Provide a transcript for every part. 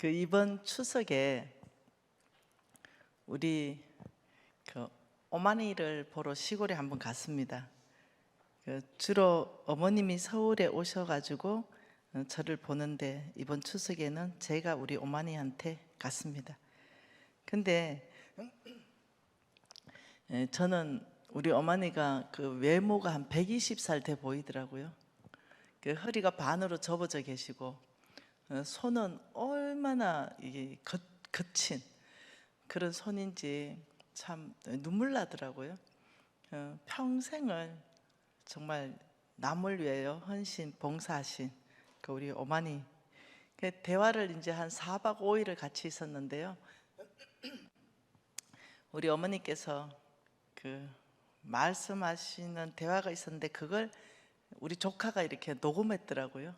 이번 추석에 우리 어머니를 보러 시골에 한번 갔습니다. 주로 어머님이 서울에 오셔가지고 저를 보는데 이번 추석에는 제가 우리 어머니한테 갔습니다. 근데 저는 우리 어머니가 외모가 한 120살 돼 보이더라고요. 허리가 반으로 접어져 계시고 손은 얼마나 이게 거친 그런 손인지 참 눈물 나더라고요. 평생을 정말 남을 위하여 헌신, 봉사하신 우리 어머니. 대화를 이제 한 4박 5일을 같이 있었는데요. 우리 어머니께서 말씀하시는 대화가 있었는데 그걸 우리 조카가 이렇게 녹음했더라고요.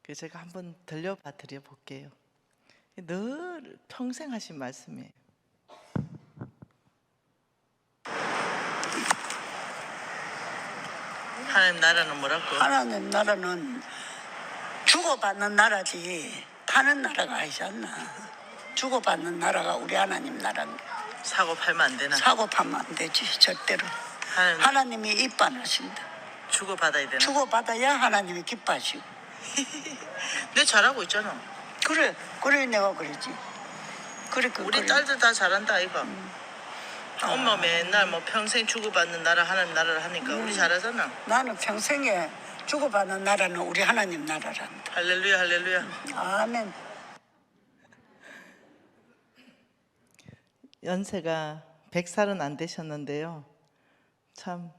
그래서 제가 한번 들려봐 드려 볼게요. 늘 평생 하신 말씀이에요. 하나님 나라는 뭐라고? 하나님 나라는 주고받는 나라지 파는 나라가 아니지 않나. 주고받는 나라가 우리 하나님 나라인데 사고 팔면 안 되나? 사고 파면 안 되지 절대로. 하나님이 입반하신다. 주고받아야 되나? 주고받아야 하나님이 기뻐하시고. 내 잘하고 있잖아. 그래 내가 그러지. 우리 딸들 다 잘한다 아이가. 엄마 맨날 뭐 평생 주고받는 나라 하나님 나라를 하니까 우리 잘하잖아. 나는 평생에 주고받는 나라는 우리 하나님 나라란다. 할렐루야 할렐루야. 아멘. 연세가 100살은 안 되셨는데요. 참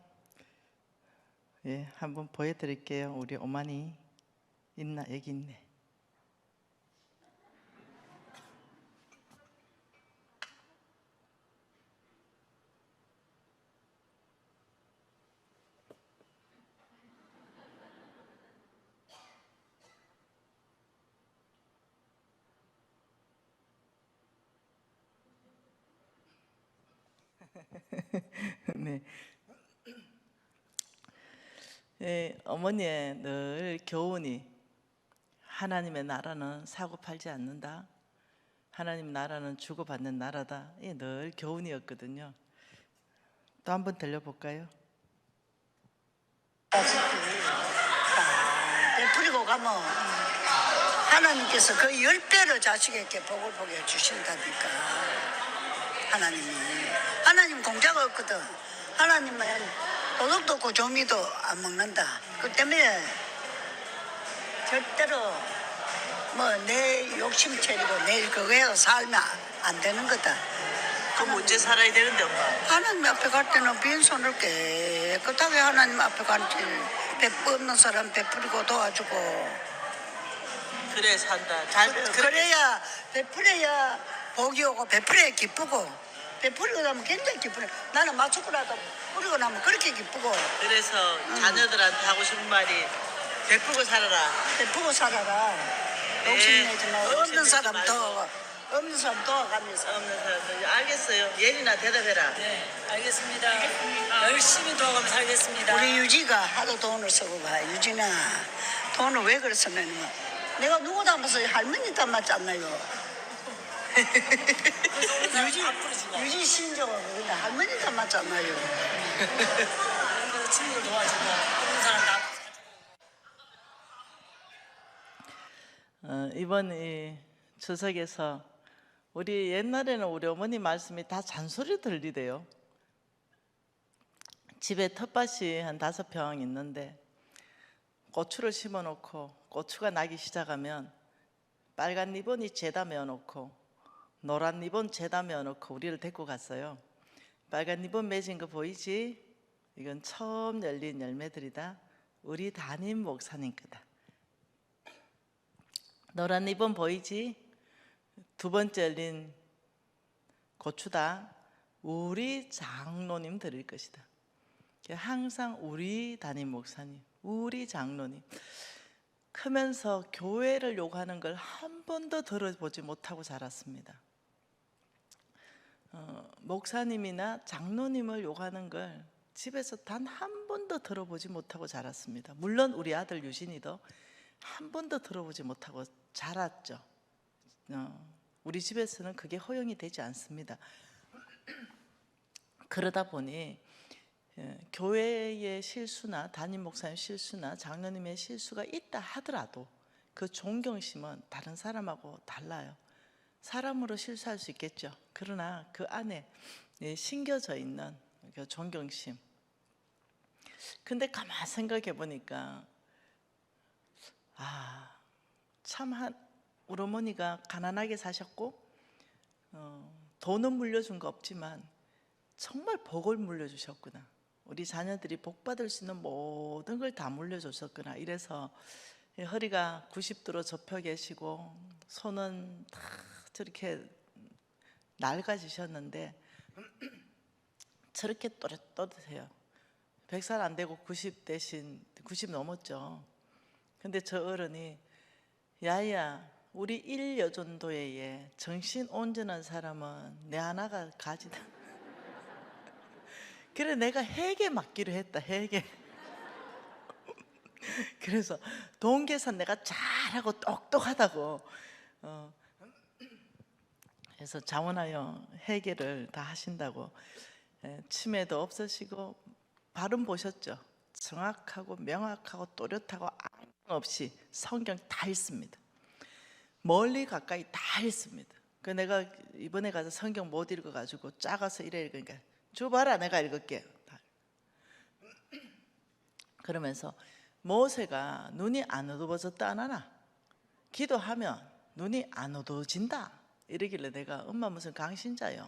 한번 보여드릴게요. 우리 어머니 있나? 여기 있네. 네. 어머니의 늘 교훈이 하나님의 나라는 사고 팔지 않는다. 하나님 나라는 주고받는 나라다. 이게 늘 교훈이었거든요. 또 한번 들려볼까요? 베풀이고 가면 하나님께서 그 10배로 자식에게 복을 보게 해주신다니까. 하나님 공짜가 없거든. 하나님은 도둑도 없고 조미도 안 먹는다. 그 때문에 절대로 뭐 내 욕심 차리고 내일 그거에 살면 안 되는 거다. 그럼 언제 살아야 되는데 엄마? 하나님 앞에 갈 때는 빈손을 깨끗하게 하나님 앞에 간지. 없는 사람 베풀이고 도와주고. 그래 산다. 그래야 베풀어야 복이 오고 베풀어야 기쁘고. 베풀고 나면 굉장히 기쁘네. 나는 맞추고라도 뿌리고 나면 그렇게 기쁘고. 그래서 자녀들한테 하고 싶은 말이 베풀고 살아라. 베풀고 살아라. 욕심내지 마. 없는 사람 도와가면서. 없는 사람들 알겠어요. 예린아 대답해라. 네, 알겠습니다. 열심히 도와가며 살겠습니다. 우리 유지가 하도 돈을 쓰고 가. 유진아, 돈을 왜 그랬으면 내가 누구 닮아서 할머니 닮았지 않나요? 유지 신조가 근데 할머니 닮았잖아요. 그래서 친구들 도와주고 없는 사람 나. 이번 이 추석에서 우리 옛날에는 우리 어머니 말씀이 다 잔소리 들리대요. 집에 텃밭이 한 5평 있는데 고추를 심어놓고 고추가 나기 시작하면 빨간 리본이 죄다 메어놓고 노란 리본 죄다 메어놓고 우리를 데리고 갔어요. 빨간 리본 맺은 거 보이지? 이건 처음 열린 열매들이다. 우리 담임 목사님 거다. 노란 리본 보이지? 2번째 열린 고추다. 우리 장로님 드릴 것이다. 항상 우리 담임 목사님, 우리 장로님. 크면서 교회를 요구하는 걸 한 번도 들어보지 못하고 자랐습니다. 목사님이나 장로님을 요구하는 걸 집에서 단 한 번도 들어보지 못하고 자랐습니다. 물론 우리 아들 유진이도 한 번도 들어보지 못하고 자랐죠. 우리 집에서는 그게 허용이 되지 않습니다. 그러다 보니 교회의 실수나 담임 목사님 실수나 장로님의 실수가 있다 하더라도 그 존경심은 다른 사람하고 달라요. 사람으로 실수할 수 있겠죠. 그러나 그 안에 심겨져 있는 그 존경심. 근데 가만 생각해 보니까 참 우리 어머니가 가난하게 사셨고 돈은 물려준 거 없지만 정말 복을 물려주셨구나. 우리 자녀들이 복 받을 수 있는 모든 걸 다 물려줬었구나. 이래서 허리가 90도로 접혀 계시고 손은 다 저렇게 낡아지셨는데 저렇게 또렷또렷해요. 100살 안 되고 90 대신 90 넘었죠. 근데 저 어른이 야야 우리 1여전도회에 정신 온전한 사람은 내 하나가 가지다. 그래 내가 회계 맡기로 했다. 회계. 그래서 돈 계산 내가 잘하고 똑똑하다고 그래서 자원하여 회계를 다 하신다고. 치매도 없으시고 발음 보셨죠? 정확하고 명확하고 또렷하고 아무 없이 성경 다 읽습니다. 멀리 가까이 다 읽습니다. 그 내가 이번에 가서 성경 못 읽어가지고 작아서 이래 읽으니까 줘봐라 내가 읽을게. 그러면서 모세가 눈이 안 어두워졌다 안 하나? 기도하면 눈이 안 어두워진다 이러길래 내가 엄마 무슨 강신자요?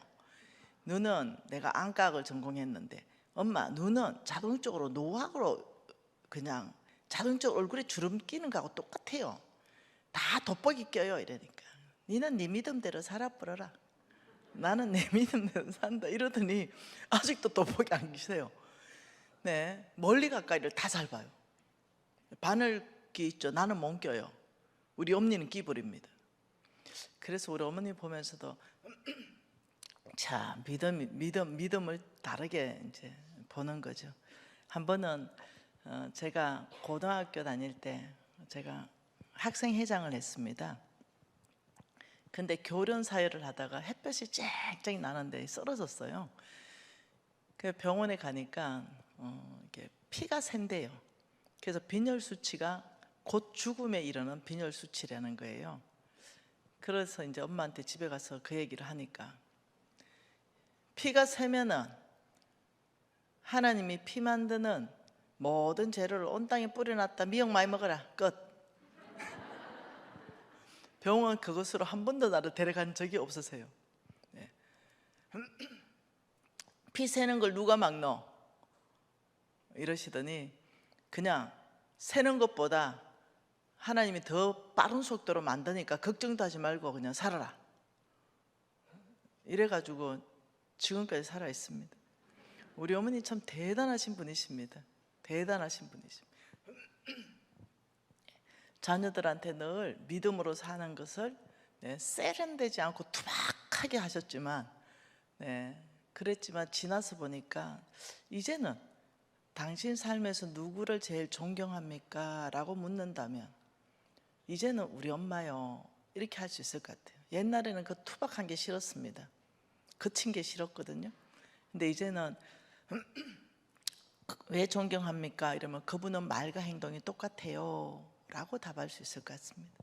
눈은 내가 안과학을 전공했는데 엄마 눈은 자동적으로 노화로 그냥 자동적으로 얼굴에 주름 끼는 거하고 똑같아요. 다 돋보기 껴요. 이러니까 니는 네 믿음대로 살아버려라. 나는 내 믿음대로 산다. 이러더니 아직도 돋보기 안 끼세요. 네, 멀리 가까이를 다 잘 봐요. 바늘귀 있죠. 나는 못 껴요. 우리 엄니는 끼버립니다. 그래서 우리 어머니 보면서도 자 믿음을 다르게 이제 보는 거죠. 한 번은 제가 고등학교 다닐 때 제가 학생회장을 했습니다. 근데 교련 사회를 하다가 햇볕이 쨍쨍 나는데 쓰러졌어요. 그 병원에 가니까 이게 피가 샌대요. 그래서 빈혈 수치가 곧 죽음에 이르는 빈혈 수치라는 거예요. 그래서 이제 엄마한테 집에 가서 그 얘기를 하니까 피가 세면은 하나님이 피 만드는 모든 재료를 온 땅에 뿌려놨다. 미역 많이 먹어라. 끝. 병원 그것으로 한 번도 나를 데려간 적이 없으세요. 네. 피 세는 걸 누가 막노? 이러시더니 그냥 세는 것보다 하나님이 더 빠른 속도로 만드니까 걱정도 하지 말고 그냥 살아라. 이래가지고 지금까지 살아 있습니다. 우리 어머니 참 대단하신 분이십니다. 대단하신 분이십니다. 자녀들한테 늘 믿음으로 사는 것을 세련되지 않고 투박하게 하셨지만 그랬지만 지나서 보니까 이제는 당신 삶에서 누구를 제일 존경합니까? 라고 묻는다면 이제는 우리 엄마요 이렇게 할 수 있을 것 같아요. 옛날에는 그 투박한 게 싫었습니다. 거친 게 싫었거든요. 근데 이제는 왜 존경합니까? 이러면 그분은 말과 행동이 똑같아요 라고 답할 수 있을 것 같습니다.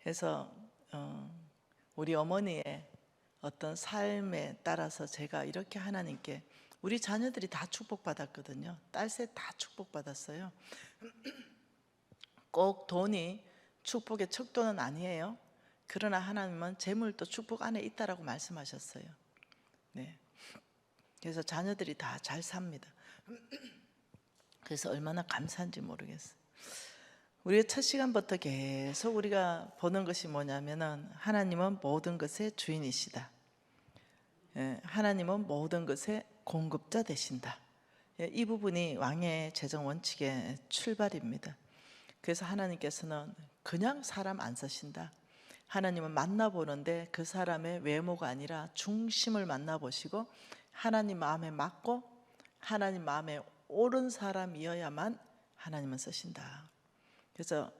그래서 우리 어머니의 어떤 삶에 따라서 제가 이렇게 하나님께 우리 자녀들이 다 축복받았거든요. 딸셋 다 축복받았어요. 꼭 돈이 축복의 척도는 아니에요. 그러나 하나님은 재물도 축복 안에 있다라고 말씀하셨어요. 네. 그래서 자녀들이 다 잘 삽니다. 그래서 얼마나 감사한지 모르겠어요. 우리가 첫 시간부터 계속 우리가 보는 것이 뭐냐면은 하나님은 모든 것의 주인이시다. 하나님은 모든 것의 공급자 되신다. 이 부분이 왕의 재정 원칙의 출발입니다. 그래서 하나님께서는 그냥 사람 안 쓰신다. 하나님은 만나보는데 그 사람의 외모가 아니라 중심을 만나보시고 하나님 마음에 맞고 하나님 마음에 옳은 사람이어야만 하나님은 쓰신다. 그래서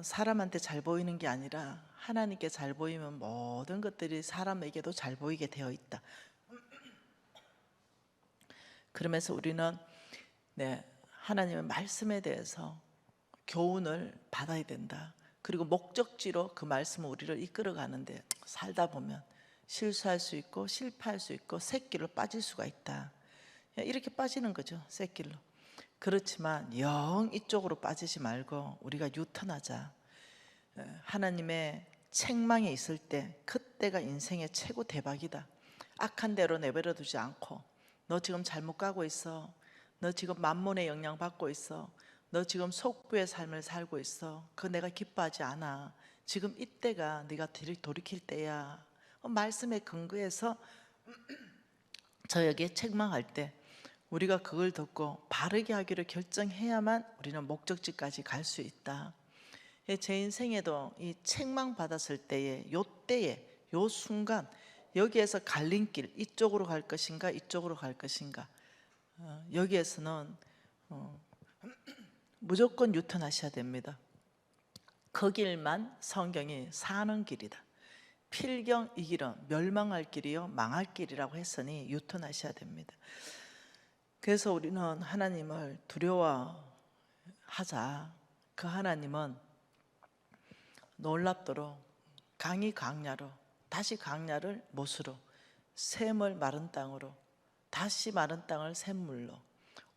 사람한테 잘 보이는 게 아니라 하나님께 잘 보이면 모든 것들이 사람에게도 잘 보이게 되어 있다. 그러면서 우리는 하나님의 말씀에 대해서 교훈을 받아야 된다. 그리고 목적지로 그 말씀은 우리를 이끌어 가는데 살다 보면 실수할 수 있고 실패할 수 있고 샛길로 빠질 수가 있다. 이렇게 빠지는 거죠, 샛길로. 그렇지만 영 이쪽으로 빠지지 말고 우리가 유턴하자. 하나님의 책망에 있을 때 그때가 인생의 최고 대박이다. 악한 대로 내버려 두지 않고 너 지금 잘못 가고 있어. 너 지금 만몬의 영향 받고 있어. 너 지금 속부의 삶을 살고 있어. 그거 내가 기뻐하지 않아. 지금 이때가 네가 돌이킬 때야. 말씀에 근거해서 저에게 책망할 때 우리가 그걸 듣고 바르게 하기로 결정해야만 우리는 목적지까지 갈 수 있다. 제 인생에도 이 책망 받았을 때에 요 순간 여기에서 갈림길, 이쪽으로 갈 것인가 이쪽으로 갈 것인가, 여기에서는 무조건 유턴하셔야 됩니다. 그 길만 성경이 사는 길이다. 필경 이 길은 멸망할 길이요 망할 길이라고 했으니 유턴하셔야 됩니다. 그래서 우리는 하나님을 두려워하자. 그 하나님은 놀랍도록 강이 강야로 다시 강야를 못으로 샘을 마른 땅으로 다시 마른 땅을 샘물로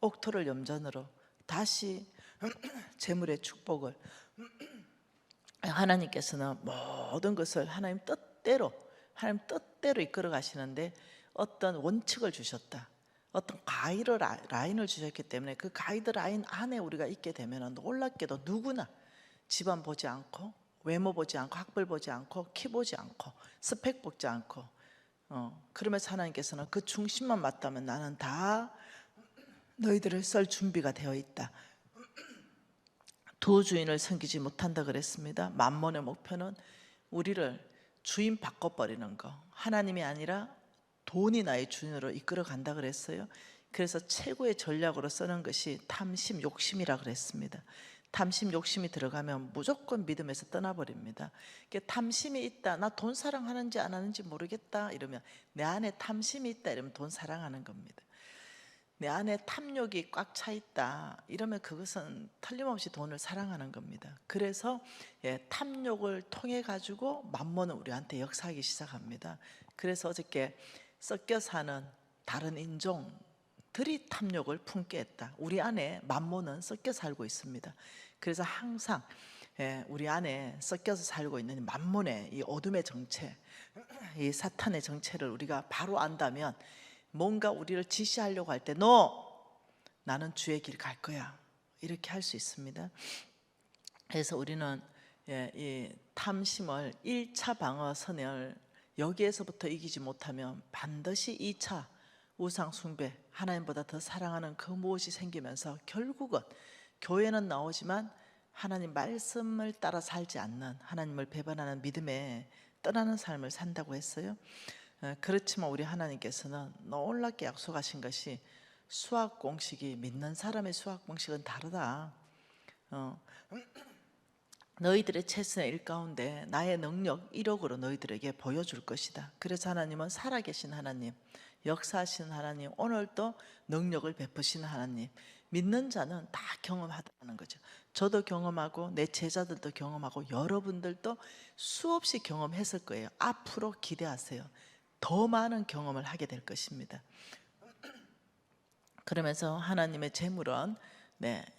옥토를 염전으로 다시 재물의 축복을, 하나님께서는 모든 것을 하나님 뜻대로 이끌어 가시는데 어떤 원칙을 주셨다. 어떤 가이드라인을 주셨기 때문에 그 가이드라인 안에 우리가 있게 되면 놀랍게도 누구나 집안 보지 않고 외모 보지 않고 학벌 보지 않고 키 보지 않고 스펙 보지 않고 그러면서 하나님께서는 그 중심만 맞다면 나는 다 너희들을 썰 준비가 되어 있다. 두 주인을 섬기지 못한다 그랬습니다. 만몬의 목표는 우리를 주인 바꿔버리는 거. 하나님이 아니라 돈이 나의 주인으로 이끌어 간다 그랬어요. 그래서 최고의 전략으로 쓰는 것이 탐심, 욕심이라 그랬습니다. 탐심, 욕심이 들어가면 무조건 믿음에서 떠나버립니다. 탐심이 있다, 나 돈 사랑하는지 안 하는지 모르겠다 이러면, 내 안에 탐심이 있다 이러면 돈 사랑하는 겁니다. 내 안에 탐욕이 꽉 차 있다 이러면 그것은 틀림없이 돈을 사랑하는 겁니다. 그래서 탐욕을 통해 가지고 만몬은 우리한테 역사하기 시작합니다. 그래서 어저께 섞여 사는 다른 인종들이 탐욕을 품게 했다. 우리 안에 만몬은 섞여 살고 있습니다. 그래서 항상 우리 안에 섞여서 살고 있는 만몬의 이 어둠의 정체, 이 사탄의 정체를 우리가 바로 안다면 뭔가 우리를 지시하려고 할 때 나는 주의 길 갈 거야 이렇게 할 수 있습니다. 그래서 우리는 이 탐심을 1차 방어선을 여기에서부터 이기지 못하면 반드시 2차 우상 숭배, 하나님보다 더 사랑하는 그 무엇이 생기면서 결국은 교회는 나오지만 하나님 말씀을 따라 살지 않는, 하나님을 배반하는 믿음에 떠나는 삶을 산다고 했어요. 그렇지만 우리 하나님께서는 놀랍게 약속하신 것이 수학 공식이, 믿는 사람의 수학 공식은 다르다. 너희들의 최선의 일 가운데 나의 능력 1억으로 너희들에게 보여줄 것이다. 그래서 하나님은 살아계신 하나님, 역사하시는 하나님, 오늘도 능력을 베푸시는 하나님, 믿는 자는 다 경험하다는 거죠. 저도 경험하고 내 제자들도 경험하고 여러분들도 수없이 경험했을 거예요. 앞으로 기대하세요. 더 많은 경험을 하게 될 것입니다. 그러면서 하나님의 재물은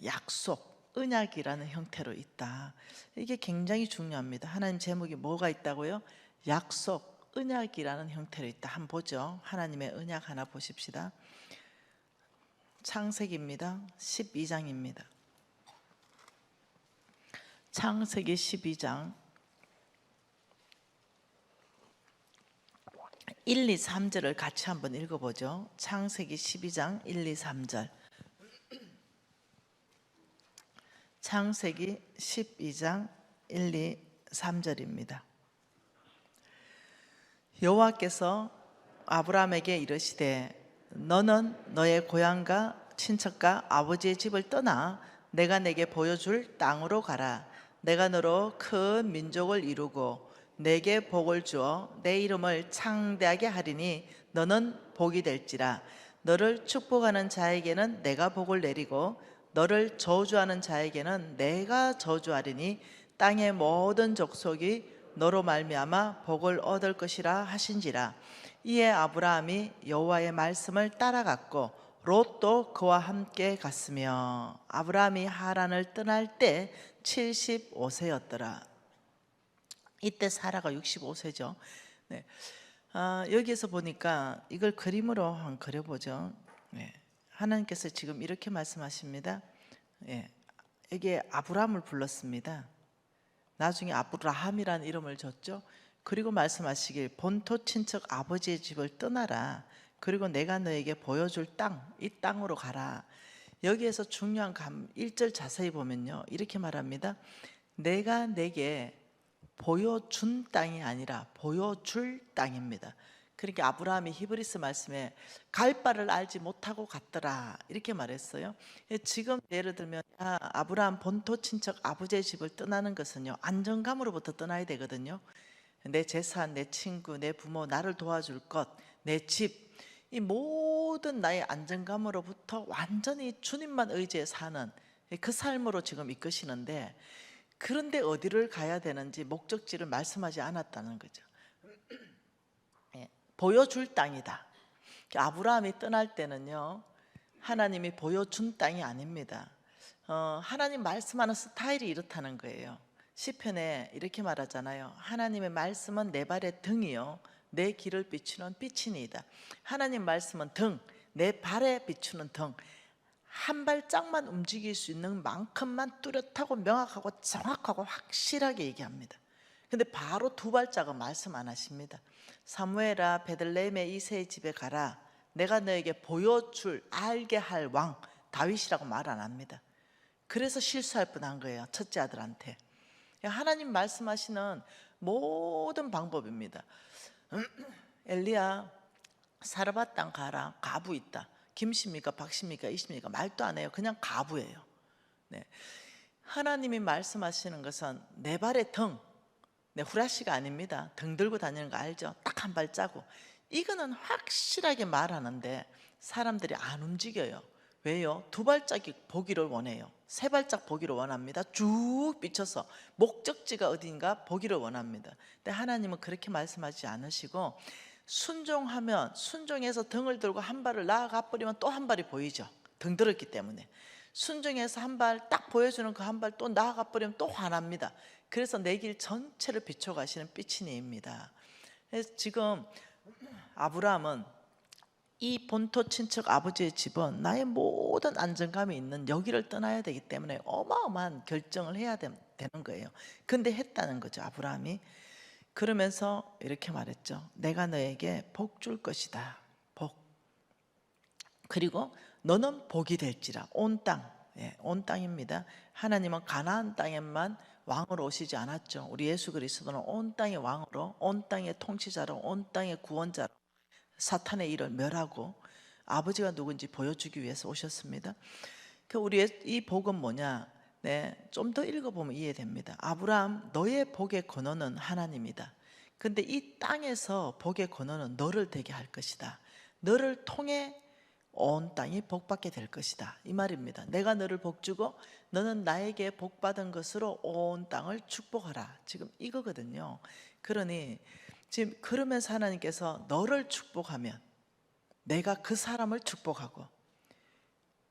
약속, 언약이라는 형태로 있다. 이게 굉장히 중요합니다. 하나님 재물이 뭐가 있다고요? 약속, 언약이라는 형태로 있다. 한번 보죠. 하나님의 언약 하나 보십시다. 창세기입니다. 12장입니다. 창세기 12장 1, 2, 3절을 같이 한번 읽어보죠. 창세기 12장 1, 2, 3절. 창세기 12장 1, 2, 3절입니다. 여호와께서 아브라함에게 이르시되 너는 너의 고향과 친척과 아버지의 집을 떠나 내가 내게 보여줄 땅으로 가라. 내가 너로 큰 민족을 이루고 내게 복을 주어 내 이름을 창대하게 하리니 너는 복이 될지라. 너를 축복하는 자에게는 내가 복을 내리고 너를 저주하는 자에게는 내가 저주하리니 땅의 모든 족속이 너로 말미암아 복을 얻을 것이라 하신지라. 이에 아브라함이 여호와의 말씀을 따라갔고 롯도 그와 함께 갔으며 아브라함이 하란을 떠날 때 75세였더라. 이때 사라가 65세죠. 네. 여기에서 보니까 이걸 그림으로 한번 그려보죠. 네. 하나님께서 지금 이렇게 말씀하십니다. 예. 여기에 아브라함을 불렀습니다. 나중에 아브라함이라는 이름을 줬죠. 그리고 말씀하시길 본토 친척 아버지의 집을 떠나라. 그리고 내가 너에게 보여줄 땅, 이 땅으로 가라. 여기에서 중요한 1절 자세히 보면요, 이렇게 말합니다. 내가 내게 보여준 땅이 아니라 보여줄 땅입니다. 그러니까 아브라함이 히브리스 말씀에 갈 바를 알지 못하고 갔더라 이렇게 말했어요. 지금 예를 들면 아브라함 본토 친척 아버지의 집을 떠나는 것은요, 안정감으로부터 떠나야 되거든요. 내 재산, 내 친구, 내 부모, 나를 도와줄 것, 내 집, 이 모든 나의 안정감으로부터 완전히 주님만 의지해 사는 그 삶으로 지금 이끄시는데, 그런데 어디를 가야 되는지 목적지를 말씀하지 않았다는 거죠. 보여줄 땅이다. 아브라함이 떠날 때는요, 하나님이 보여준 땅이 아닙니다. 하나님 말씀하는 스타일이 이렇다는 거예요. 시편에 이렇게 말하잖아요. 하나님의 말씀은 내 발의 등이요 내 길을 비추는 빛이니이다. 하나님 말씀은 등, 내 발에 비추는 등. 한 발짝만 움직일 수 있는 만큼만 뚜렷하고 명확하고 정확하고 확실하게 얘기합니다. 근데 바로 두 발짝은 말씀 안 하십니다. 사무엘아 베들레헴의 이새의 집에 가라. 내가 너에게 보여줄 알게 할 왕 다윗이라고 말 안 합니다. 그래서 실수할 뻔한 거예요, 첫째 아들한테. 하나님 말씀하시는 모든 방법입니다. 엘리야 사르밧 땅 가라. 가부 있다. 김씨입니까 박씨입니까 이씨입니까 말도 안 해요. 그냥 가부예요. 네. 하나님이 말씀하시는 것은 내 발의 등, 네, 후라시가 아닙니다. 등 들고 다니는 거 알죠? 딱 한 발자국. 이거는 확실하게 말하는데 사람들이 안 움직여요. 왜요? 두 발짝이 보기를 원해요. 세 발짝 보기를 원합니다. 쭉 비춰서 목적지가 어딘가 보기를 원합니다. 근데 하나님은 그렇게 말씀하지 않으시고, 순종하면 순종해서 등을 들고 한 발을 나아가 버리면 또 한 발이 보이죠. 등 들었기 때문에. 순종해서 한 발 딱 보여주는 그 한 발 또 나아가 버리면 또 화납니다. 그래서 내 길 전체를 비춰가시는 삐치니입니다. 그래서 지금 아브라함은 이 본토 친척 아버지의 집은 나의 모든 안정감이 있는 여기를 떠나야 되기 때문에 어마어마한 결정을 해야 되는 거예요. 근데 했다는 거죠, 아브라함이. 그러면서 이렇게 말했죠. 내가 너에게 복 줄 것이다. 복. 그리고 너는 복이 될지라. 온 땅, 온 땅입니다. 하나님은 가나안 땅에만 왕으로 오시지 않았죠. 우리 예수 그리스도는 온 땅의 왕으로, 온 땅의 통치자로, 온 땅의 구원자로 사탄의 일을 멸하고 아버지가 누군지 보여주기 위해서 오셨습니다. 우리의 이 복은 뭐냐? 네, 좀 더 읽어보면 이해됩니다. 아브라함, 너의 복의 근원은 하나님이다. 근데 이 땅에서 복의 근원은 너를 되게 할 것이다. 너를 통해 온 땅이 복받게 될 것이다, 이 말입니다. 내가 너를 복주고 너는 나에게 복받은 것으로 온 땅을 축복하라, 지금 이거거든요. 그러니 지금 그러면서 하나님께서 너를 축복하면 내가 그 사람을 축복하고,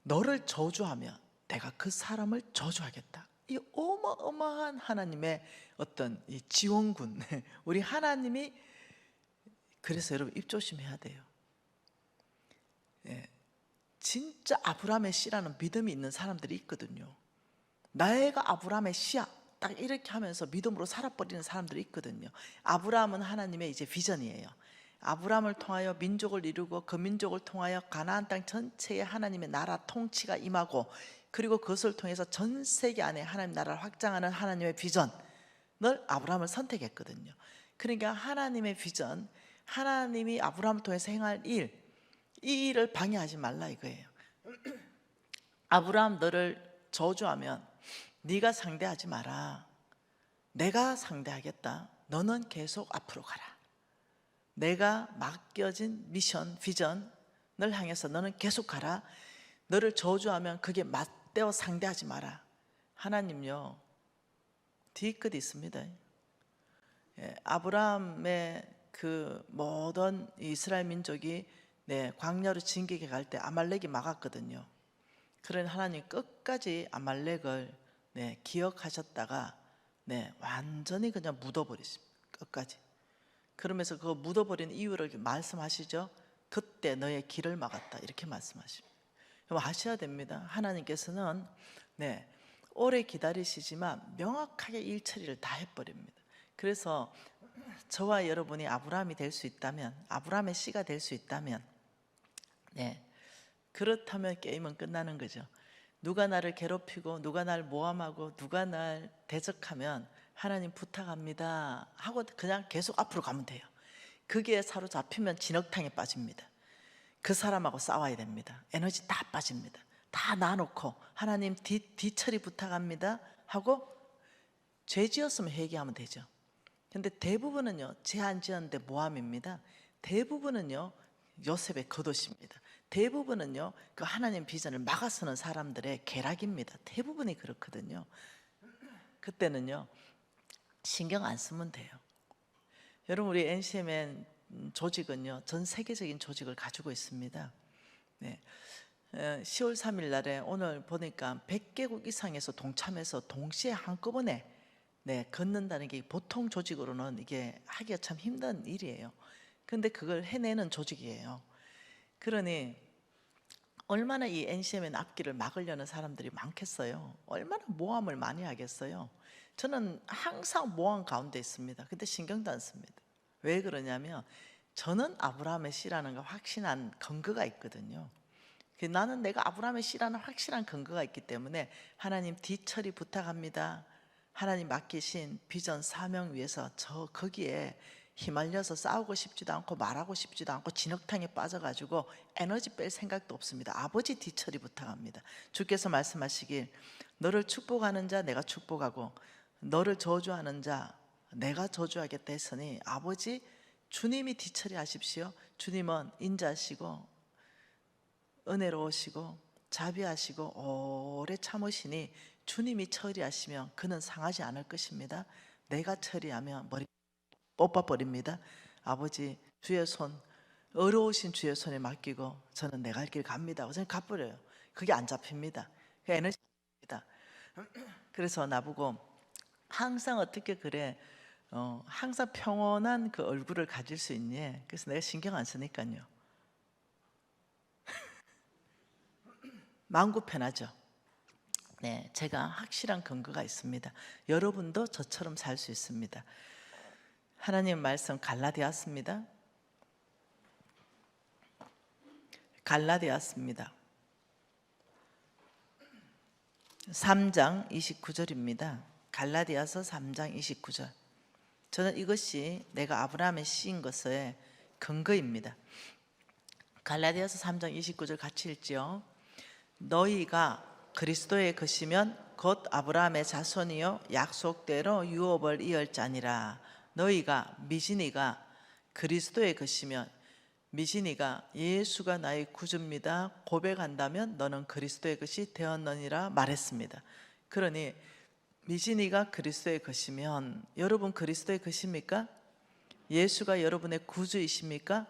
너를 저주하면 내가 그 사람을 저주하겠다. 이 어마어마한 하나님의 어떤 이 지원군, 우리 하나님이. 그래서 여러분 입 조심해야 돼요. 진짜 아브라함의 씨라는 믿음이 있는 사람들이 있거든요. 나애가 아브라함의 씨야, 딱 이렇게 하면서 믿음으로 살아버리는 사람들이 있거든요. 아브라함은 하나님의 이제 비전이에요. 아브라함을 통하여 민족을 이루고 그 민족을 통하여 가나안 땅 전체에 하나님의 나라 통치가 임하고, 그리고 그것을 통해서 전 세계 안에 하나님 나라를 확장하는 하나님의 비전을 아브라함을 선택했거든요. 그러니까 하나님의 비전, 하나님이 아브라함을 통해서 행할 일, 이 일을 방해하지 말라 이거예요. 아브라함 너를 저주하면 네가 상대하지 마라. 내가 상대하겠다. 너는 계속 앞으로 가라. 내가 맡겨진 미션, 비전을 향해서 너는 계속 가라. 너를 저주하면 그게 맞대어 상대하지 마라. 하나님요, 뒤끝 있습니다. 아브라함의 그 모든 이스라엘 민족이 광야로 진격해 갈 때 아말렉이 막았거든요. 그런 하나님 끝까지 아말렉을 기억하셨다가 완전히 그냥 묻어버리십니다. 끝까지. 그러면서 그 묻어버린 이유를 말씀하시죠. 그때 너의 길을 막았다, 이렇게 말씀하십니다. 아셔야 됩니다. 하나님께서는 오래 기다리시지만 명확하게 일 처리를 다 해버립니다. 그래서 저와 여러분이 아브라함이 될 수 있다면, 아브라함의 씨가 될 수 있다면, 그렇다면 게임은 끝나는 거죠. 누가 나를 괴롭히고 누가 날 모함하고 누가 날 대적하면 하나님 부탁합니다 하고 그냥 계속 앞으로 가면 돼요. 그게 사로잡히면 진흙탕에 빠집니다. 그 사람하고 싸워야 됩니다. 에너지 다 빠집니다. 다 놔놓고 하나님 뒤처리 부탁합니다 하고 죄 지었으면 회개하면 되죠. 근데 대부분은요, 죄 안 지었는데 모함입니다. 대부분은요, 요셉의 겉옷입니다. 대부분은요, 그 하나님 비전을 막아서는 사람들의 계략입니다. 대부분이 그렇거든요. 그때는요, 신경 안 쓰면 돼요. 여러분, 우리 NCMN 조직은요, 전 세계적인 조직을 가지고 있습니다. 10월 3일 날에 오늘 보니까 100개국 이상에서 동참해서 동시에 한꺼번에 걷는다는 게 보통 조직으로는 이게 하기가 참 힘든 일이에요. 근데 그걸 해내는 조직이에요. 그러니 얼마나 이 NCMN 앞길을 막으려는 사람들이 많겠어요. 얼마나 모함을 많이 하겠어요. 저는 항상 모함 가운데 있습니다. 근데 신경도 안 씁니다. 왜 그러냐면 저는 아브라함의 씨라는 거 확신한 근거가 있거든요. 나는 내가 아브라함의 씨라는 확실한 근거가 있기 때문에 하나님 뒤처리 부탁합니다. 하나님 맡기신 비전 사명 위해서 저 거기에 휘말려서 싸우고 싶지도 않고 말하고 싶지도 않고 진흙탕에 빠져가지고 에너지 뺄 생각도 없습니다. 아버지 뒤처리 부탁합니다. 주께서 말씀하시길 너를 축복하는 자 내가 축복하고 너를 저주하는 자 내가 저주하겠다 했으니 아버지 주님이 뒤처리 하십시오. 주님은 인자하시고 은혜로우시고 자비하시고 오래 참으시니 주님이 처리하시면 그는 상하지 않을 것입니다. 내가 처리하면 머리 뽑아버립니다. 아버지 주의 손, 어려우신 주의 손에 맡기고 저는 내 갈 길 갑니다. 저는 가버려요. 그게 안 잡힙니다. 그 에너지입니다. 그래서 나보고 항상 어떻게 그래 항상 평온한 그 얼굴을 가질 수 있니? 그래서 내가 신경 안 쓰니까요. 마음 편하죠. 제가 확실한 근거가 있습니다. 여러분도 저처럼 살 수 있습니다. 하나님 말씀 갈라디아스입니다. 갈라디아스입니다. 3장 29절입니다. 갈라디아서 3장 29절. 저는 이것이 내가 아브라함의 씨인 것의 근거입니다. 갈라디아서 3장 29절 같이 읽지요. 너희가 그리스도의 것이면 곧 아브라함의 자손이요 약속대로 유업을 이을 자니라. 너희가 미진이가 그리스도의 것이면 미진이가 예수가 나의 구주입니다 고백한다면 너는 그리스도의 것이 되었느니라 말했습니다. 그러니 미진이가 그리스도의 것이면 여러분 그리스도의 것입니까? 예수가 여러분의 구주이십니까?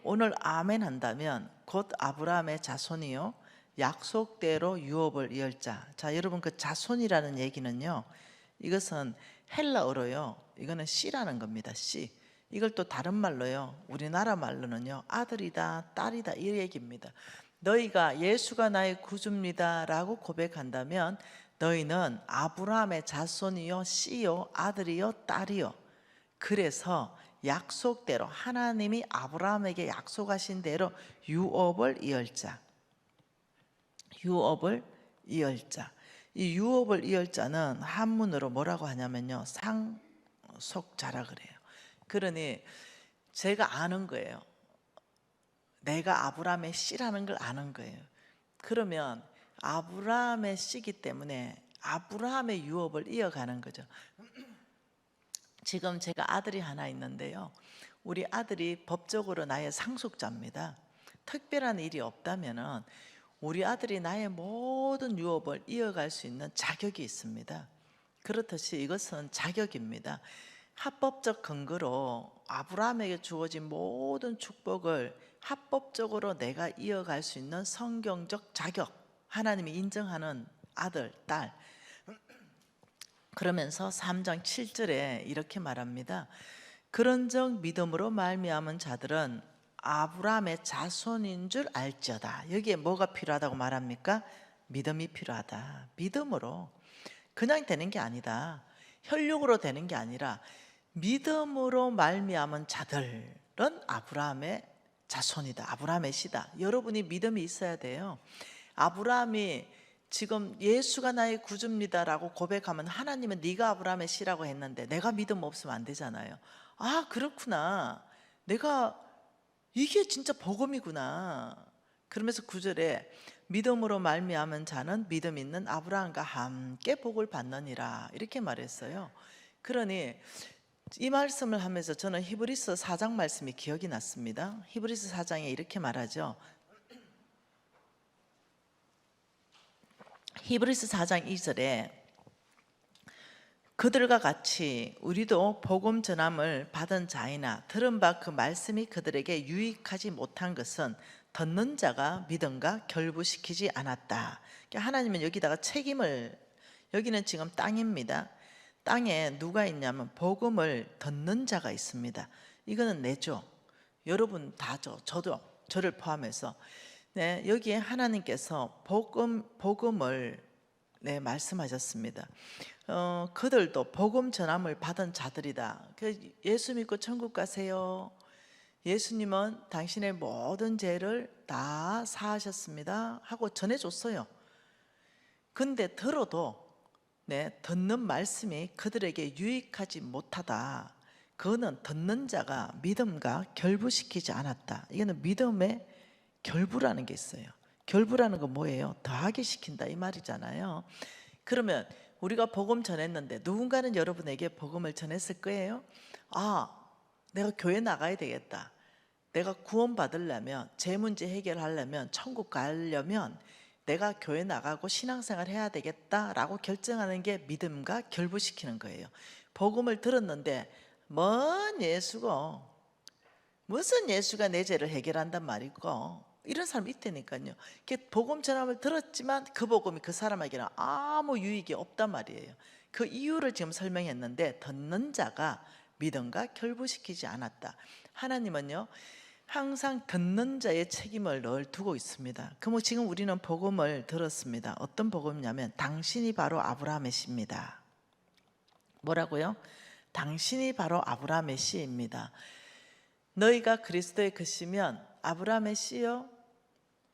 오늘 아멘 한다면 곧 아브라함의 자손이요 약속대로 유업을 이을 자. 자, 여러분 그 자손이라는 얘기는요, 이것은 헬라어로요, 이거는 씨라는 겁니다. 씨. 이걸 또 다른 말로요, 우리나라 말로는요 아들이다 딸이다 이 얘기입니다. 너희가 예수가 나의 구주입니다 라고 고백한다면 너희는 아브라함의 자손이요 씨요 아들이요 딸이요. 그래서 약속대로 하나님이 아브라함에게 약속하신 대로 유업을 이을 자. 유업을 이을 자. 이 유업을 이을 자는 한문으로 뭐라고 하냐면요 상속자라 그래요. 그러니 제가 아는 거예요. 내가 아브라함의 씨라는 걸 아는 거예요. 그러면 아브라함의 씨기 때문에 아브라함의 유업을 이어가는 거죠. 지금 제가 아들이 하나 있는데요. 우리 아들이 법적으로 나의 상속자입니다. 특별한 일이 없다면은 우리 아들이 나의 모든 유업을 이어갈 수 있는 자격이 있습니다. 그렇듯이 이것은 자격입니다. 합법적 근거로 아브라함에게 주어진 모든 축복을 합법적으로 내가 이어갈 수 있는 성경적 자격, 하나님이 인정하는 아들, 딸. 그러면서 3장 7절에 이렇게 말합니다. 그런즉 믿음으로 말미암은 자들은 아브라함의 자손인 줄 알지어다. 여기에 뭐가 필요하다고 말합니까? 믿음이 필요하다. 믿음으로. 그냥 되는 게 아니다. 혈육으로 되는 게 아니라 믿음으로 말미암은 자들은 아브라함의 자손이다. 아브라함의 씨다. 여러분이 믿음이 있어야 돼요. 아브라함이 지금 예수가 나의 구주입니다라고 고백하면 하나님은 네가 아브라함의 씨라고 했는데 내가 믿음 없으면 안 되잖아요. 아, 그렇구나. 내가 이게 진짜 복음이구나. 그러면서 9절에 믿음으로 말미암은 자는 믿음 있는 아브라함과 함께 복을 받느니라 이렇게 말했어요. 그러니 이 말씀을 하면서 저는 히브리서 4장 말씀이 기억이 났습니다. 히브리서 4장에 이렇게 말하죠. 히브리서 4장 2절에 그들과 같이 우리도 복음 전함을 받은 자이나 들은 바 그 말씀이 그들에게 유익하지 못한 것은 듣는 자가 믿음과 결부시키지 않았다. 그러니까 하나님은 여기다가 책임을, 여기는 지금 땅입니다. 땅에 누가 있냐면 복음을 듣는 자가 있습니다. 이거는 내죠. 여러분 다죠. 저도, 저를 포함해서. 네, 여기에 하나님께서 복음을 말씀하셨습니다. 그들도 복음 전함을 받은 자들이다. 예수 믿고 천국 가세요. 예수님은 당신의 모든 죄를 다 사하셨습니다 하고 전해줬어요. 근데 들어도 듣는 말씀이 그들에게 유익하지 못하다. 그거는 듣는 자가 믿음과 결부시키지 않았다. 이거는 믿음의 결부라는 게 있어요. 결부라는 건 뭐예요? 더하게 시킨다 이 말이잖아요. 그러면 우리가 복음 전했는데 누군가는 여러분에게 복음을 전했을 거예요. 아, 내가 교회 나가야 되겠다. 내가 구원 받으려면, 제 문제 해결하려면, 천국 가려면 내가 교회 나가고 신앙생활 해야 되겠다라고 결정하는 게 믿음과 결부시키는 거예요. 복음을 들었는데 뭔 예수고, 무슨 예수가 내 죄를 해결한단 말이고, 이런 사람 있다니까요. 복음 전함을 들었지만 그 복음이 그 사람에게는 아무 유익이 없단 말이에요. 그 이유를 지금 설명했는데 듣는 자가 믿음과 결부시키지 않았다. 하나님은요 항상 듣는 자의 책임을 늘 두고 있습니다. 그럼 지금 우리는 복음을 들었습니다. 어떤 복음이냐면 당신이 바로 아브라함의 씨입니다. 뭐라고요? 당신이 바로 아브라함의 씨입니다. 너희가 그리스도의 것이면 아브라함의 씨여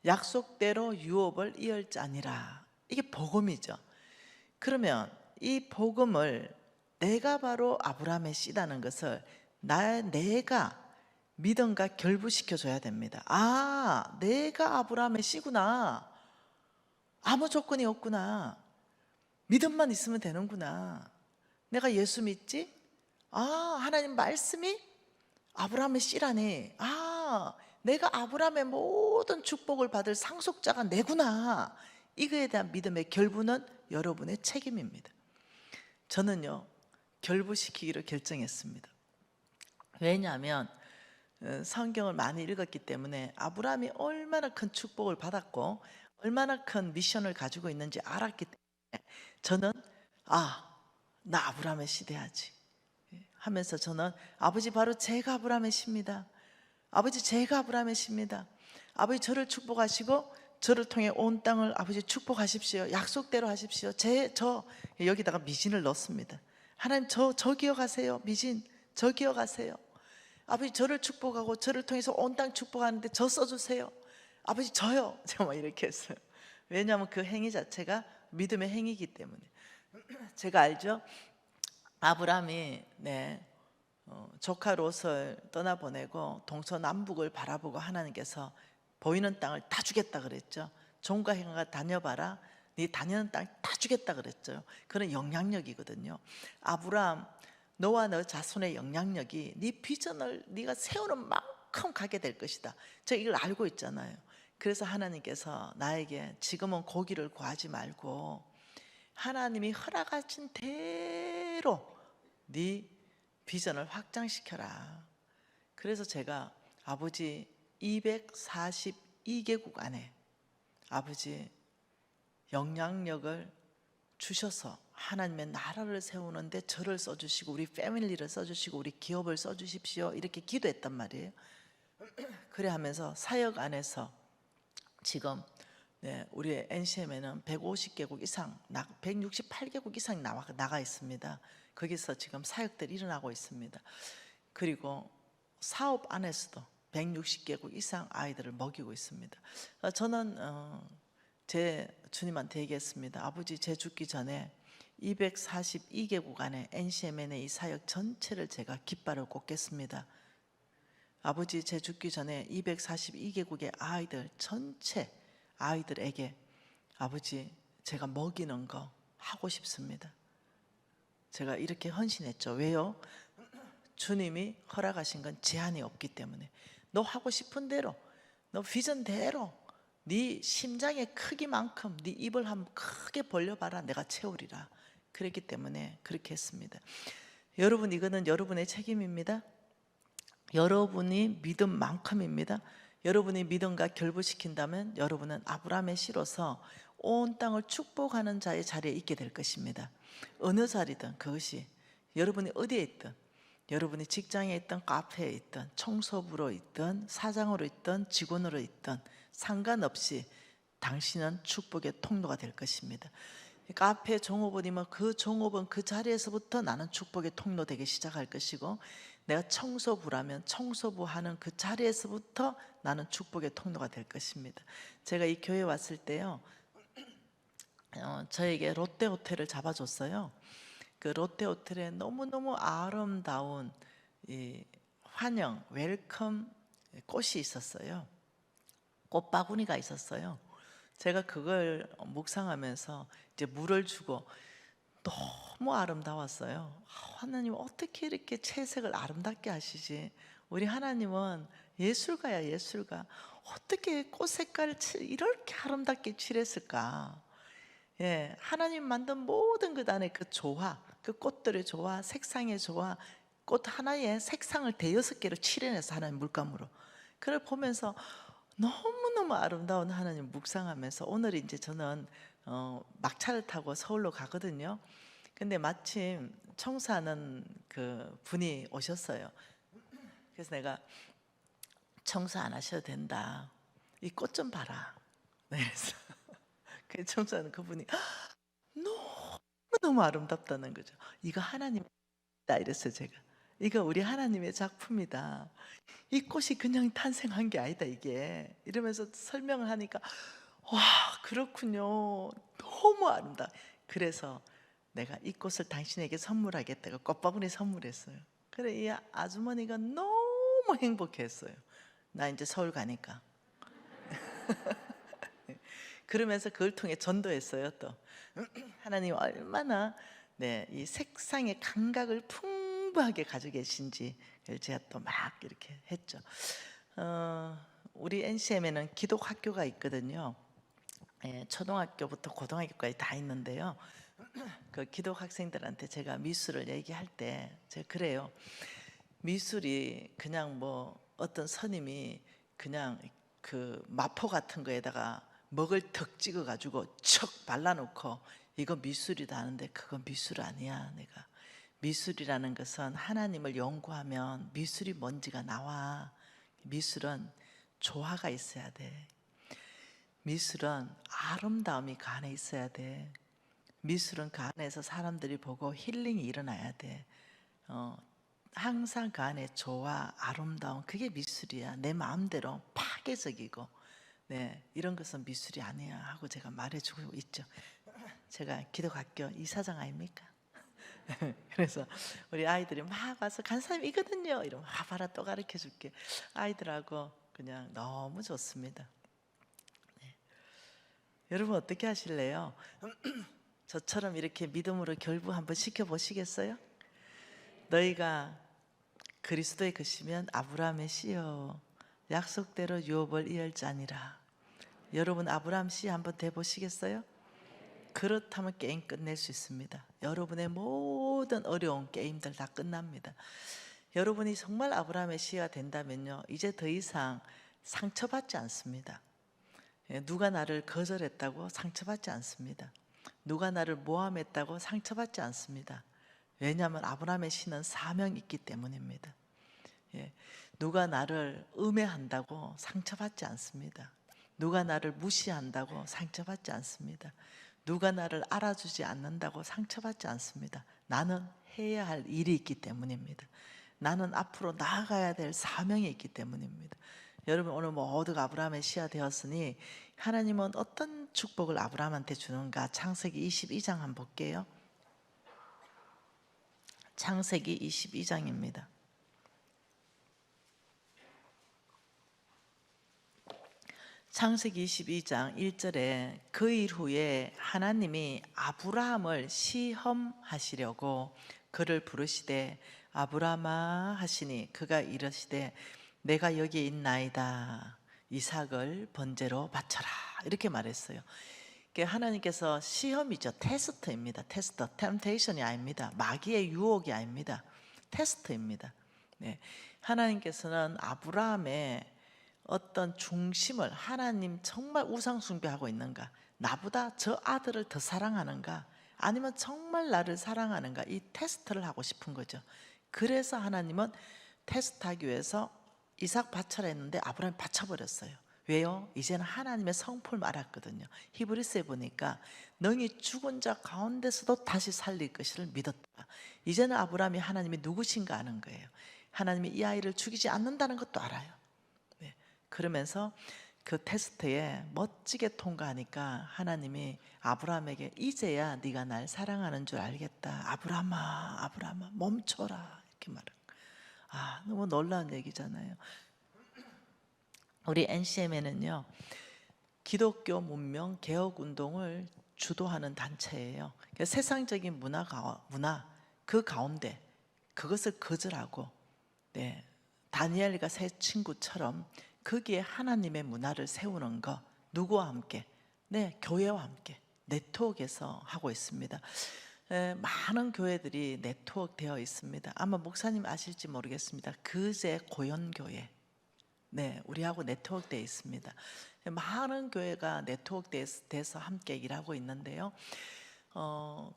약속대로 유업을 이을자니라. 이게 복음이죠. 그러면 이 복음을 내가 바로 아브라함의 씨다는 것을 내가 믿음과 결부시켜줘야 됩니다. 아, 내가 아브라함의 씨구나. 아무 조건이 없구나. 믿음만 있으면 되는구나. 내가 예수 믿지? 아, 하나님 말씀이 아브라함의 씨라네. 아, 내가 아브라함의 모든 축복을 받을 상속자가 내구나. 이거에 대한 믿음의 결부는 여러분의 책임입니다. 저는요 결부시키기로 결정했습니다. 왜냐하면 성경을 많이 읽었기 때문에 아브라함이 얼마나 큰 축복을 받았고 얼마나 큰 미션을 가지고 있는지 알았기 때문에 저는 나 아브라함의 씨 돼야지 하면서 저는 아버지 바로 제가 아브라함의 씨입니다. 아버지 제가 아브라함의 씨입니다. 아버지 저를 축복하시고 저를 통해 온 땅을 아버지 축복하십시오. 약속대로 하십시오. 저 여기다가 미진을 넣습니다. 하나님 저 기억하세요. 미진 저 기억하세요. 아버지 저를 축복하고 저를 통해서 온 땅 축복하는데 저 써주세요. 아버지 저요. 제가 이렇게 했어요. 왜냐하면 그 행위 자체가 믿음의 행위이기 때문에. 제가 알죠. 아브라함이 조카 롯을 떠나보내고 동서남북을 바라보고 하나님께서 보이는 땅을 다 주겠다 그랬죠. 종과 행하가 다녀봐라. 네 다니는 땅 다 주겠다 그랬죠. 그런 영향력이거든요. 아브라함 너와 너 자손의 영향력이 네 비전을 네가 세우는 만큼 가게 될 것이다. 제가 이걸 알고 있잖아요. 그래서 하나님께서 나에게 지금은 고기를 구하지 말고 하나님이 허락하신 대로 네 비전을 확장시켜라. 그래서 제가 아버지 242개국 안에 아버지 영향력을 주셔서 하나님의 나라를 세우는데 저를 써주시고 우리 패밀리를 써주시고 우리 기업을 써주십시오 이렇게 기도했단 말이에요. 그래 하면서 사역 안에서 지금 우리 NCM에는 150개국 이상, 168개국 이상 나가 있습니다. 거기서 지금 사역들이 일어나고 있습니다. 그리고 사업 안에서도 160개국 이상 아이들을 먹이고 있습니다. 저는 제 주님한테 얘기했습니다. 아버지, 제 죽기 전에 242개국 안에 NCMN의 이 사역 전체를 제가 깃발을 꽂겠습니다. 아버지, 제 죽기 전에 242개국의 아이들 전체 아이들에게 아버지 제가 먹이는 거 하고 싶습니다. 제가 이렇게 헌신했죠. 왜요? 주님이 허락하신 건 제한이 없기 때문에 너 하고 싶은 대로 너 비전대로 네 심장의 크기만큼 네 입을 한번 크게 벌려봐라. 내가 채우리라. 그랬기 때문에 그렇게 했습니다. 여러분, 이거는 여러분의 책임입니다. 여러분이 믿음만큼입니다. 여러분이 믿음과 결부시킨다면 여러분은 아브라함의 씨로서 온 땅을 축복하는 자의 자리에 있게 될 것입니다. 어느 자리든 그것이 여러분이 어디에 있든 여러분이 직장에 있든 카페에 있든 청소부로 있든 사장으로 있든 직원으로 있든 상관없이 당신은 축복의 통로가 될 것입니다. 카페 종업원이면 그 종업원 그 자리에서부터 나는 축복의 통로 되기 시작할 것이고 내가 청소부라면 청소부 하는 그 자리에서부터 나는 축복의 통로가 될 것입니다. 제가 이 교회 왔을 때요, 저에게 롯데호텔을 잡아줬어요. 그 롯데호텔에 너무너무 아름다운 이 환영, 웰컴 꽃이 있었어요. 꽃바구니가 있었어요. 제가 그걸 묵상하면서 이제 물을 주고 너무 아름다웠어요. 하나님 어떻게 이렇게 채색을 아름답게 하시지? 우리 하나님은 예술가야, 예술가. 어떻게 꽃 색깔을 이렇게 아름답게 칠했을까? 예, 하나님 만든 모든 그 안에 그 조화, 그 꽃들의 조화, 색상의 조화, 꽃 하나에 색상을 대여섯 개로 칠해내서 하나님 물감으로. 그걸 보면서 너무너무 아름다운 하나님 묵상하면서 오늘 이제 저는 막차를 타고 서울로 가거든요. 근데 마침 청소하는 그 분이 오셨어요. 그래서 내가 청소 안 하셔도 된다. 이 꽃 좀 봐라. 네, 그래서 그 청소하는 그분이 너무너무 아름답다는 거죠. 이거 하나님이다 이랬어요 제가. 이거 우리 하나님의 작품이다. 이 꽃이 그냥 탄생한 게 아니다 이게. 이러면서 설명을 하니까 와 그렇군요. 너무 아름다. 그래서 내가 이 꽃을 당신에게 선물하겠다고 꽃바구니 선물했어요. 그래 이 아주머니가 너무 행복했어요. 나 이제 서울 가니까. 그러면서 그걸 통해 전도했어요. 또 하나님 얼마나 이 색상의 감각을 풍부하게 가지고 계신지 제가 또 막 이렇게 했죠. 우리 NCM에는 기독 학교가 있거든요. 초등학교부터 고등학교까지 다 있는데요. 그 기독 학생들한테 제가 미술을 얘기할 때 제가 그래요. 미술이 그냥 뭐 어떤 스님이 그냥 그 마포 같은 거에다가 먹을 턱 찍어 가지고 척 발라놓고 이거 미술이다 하는데 그건 미술 아니야. 내가 미술이라는 것은 하나님을 연구하면 미술이 뭔지가 나와. 미술은 조화가 있어야 돼. 미술은 아름다움이 그 안에 있어야 돼. 미술은 그 안에서 사람들이 보고 힐링이 일어나야 돼. 항상 그 안에 조화, 아름다움 그게 미술이야. 내 마음대로 파괴적이고 이런 것은 미술이 아니야 하고 제가 말해주고 있죠. 제가 기독학교 이사장 아닙니까? 그래서 우리 아이들이 막 와서 간사님 이거든요 이러면 봐라 또 가르쳐줄게. 아이들하고 그냥 너무 좋습니다. 여러분 어떻게 하실래요? 저처럼 이렇게 믿음으로 결부 한번 시켜보시겠어요? 너희가 그리스도의 것이면 아브라함의 씨여 약속대로 유업을 이을자니라. 여러분 아브라함 씨 한번 돼보시겠어요? 그렇다면 게임 끝낼 수 있습니다. 여러분의 모든 어려운 게임들 다 끝납니다. 여러분이 정말 아브라함의 씨가 된다면요, 이제 더 이상 상처받지 않습니다. 누가 나를 거절했다고 상처받지 않습니다. 누가 나를 모함했다고 상처받지 않습니다. 왜냐하면 아브라함의 씨는 사명이 있기 때문입니다. 누가 나를 음해한다고 상처받지 않습니다. 누가 나를 무시한다고 상처받지 않습니다. 누가 나를 알아주지 않는다고 상처받지 않습니다. 나는 해야 할 일이 있기 때문입니다. 나는 앞으로 나아가야 될 사명이 있기 때문입니다. 여러분 오늘 모두가 아브라함의 씨가 되었으니 하나님은 어떤 축복을 아브라함한테 주는가? 창세기 22장 한번 볼게요. 창세기 22장입니다. 창세기 22장 1절에 그 일 후에 하나님이 아브라함을 시험하시려고 그를 부르시되 아브라함아 하시니 그가 이르시되 내가 여기 있나이다. 이삭을 번제로 바쳐라. 이렇게 말했어요. 하나님께서 시험이죠. 테스트입니다. 테스트. 템테이션이 아닙니다. 마귀의 유혹이 아닙니다. 테스트입니다. 네. 하나님께서는 아브라함의 어떤 중심을 하나님 정말 우상 숭배하고 있는가? 나보다 저 아들을 더 사랑하는가? 아니면 정말 나를 사랑하는가? 이 테스트를 하고 싶은 거죠. 그래서 하나님은 테스트하기 위해서 이삭 바쳐라 했는데 아브라함이 바쳐버렸어요. 왜요? 이제는 하나님의 성품을 알았거든요. 히브리서에 보니까 너희 죽은 자 가운데서도 다시 살릴 것을 믿었다. 이제는 아브라함이 하나님이 누구신가 아는 거예요. 하나님이 이 아이를 죽이지 않는다는 것도 알아요. 네. 그러면서 그 테스트에 멋지게 통과하니까 하나님이 아브라함에게 이제야 네가 날 사랑하는 줄 알겠다. 아브라함아, 아브라함아 멈춰라. 이렇게 말해요. 아, 너무 놀라운 얘기잖아요. 우리 NCM에는요 기독교 문명 개혁 운동을 주도하는 단체예요. 세상적인 문화 그 가운데 그것을 거절하고, 네, 다니엘과 세 친구처럼 거기에 하나님의 문화를 세우는 것, 누구와 함께? 네, 교회와 함께 네트워크에서 하고 있습니다. 많은 교회들이 네트워크 되어 있습니다. 아마 목사님 아실지 모르겠습니다. 그제 고연교회, 네, 우리하고 네트워크 되어 있습니다. 많은 교회가 네트워크 돼서 함께 일하고 있는데요.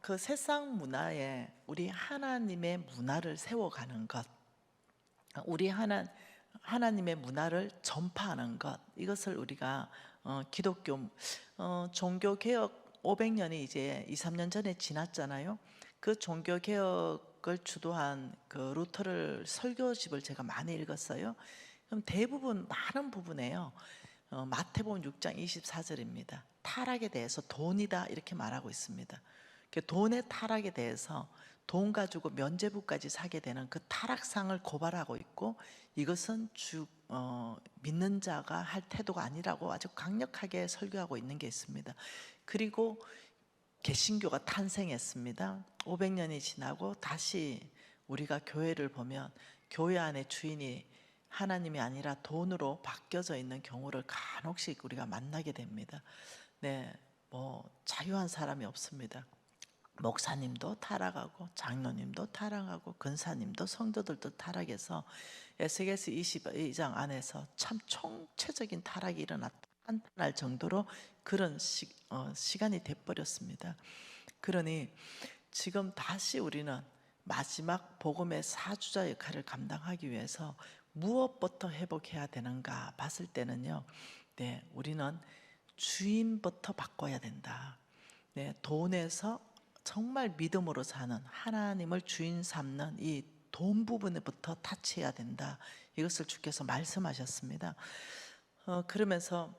그 세상 문화에 우리 하나님의 문화를 세워가는 것, 우리 하나님의 문화를 전파하는 것, 이것을 우리가 기독교 종교개혁 500년이 이제 2, 3년 전에 지났잖아요. 그 종교개혁을 주도한 그 루터를 설교집을 제가 많이 읽었어요. 그럼 대부분 많은 부분에요. 마태복음 6장 24절입니다. 타락에 대해서 돈이다 이렇게 말하고 있습니다. 돈의 타락에 대해서 돈 가지고 면죄부까지 사게 되는 그 타락상을 고발하고 있고, 이것은 믿는 자가 할 태도가 아니라고 아주 강력하게 설교하고 있는 게 있습니다. 그리고 개신교가 탄생했습니다. 500년이 지나고 다시 우리가 교회를 보면 교회 안에 주인이 하나님이 아니라 돈으로 바뀌어져 있는 경우를 간혹씩 우리가 만나게 됩니다. 네, 뭐 자유한 사람이 없습니다. 목사님도 타락하고 장로님도 타락하고 근사님도 성도들도 타락해서 에스겔서 22장 안에서 참 총체적인 타락이 일어났다 한탄할 정도로 그런 시간이 돼버렸습니다. 그러니 지금 다시 우리는 마지막 복음의 사주자 역할을 감당하기 위해서 무엇부터 회복해야 되는가 봤을 때는요, 네, 우리는 주인부터 바꿔야 된다. 네, 돈에서 정말 믿음으로 사는, 하나님을 주인 삼는 이 돈 부분부터 타치해야 된다. 이것을 주께서 말씀하셨습니다. 그러면서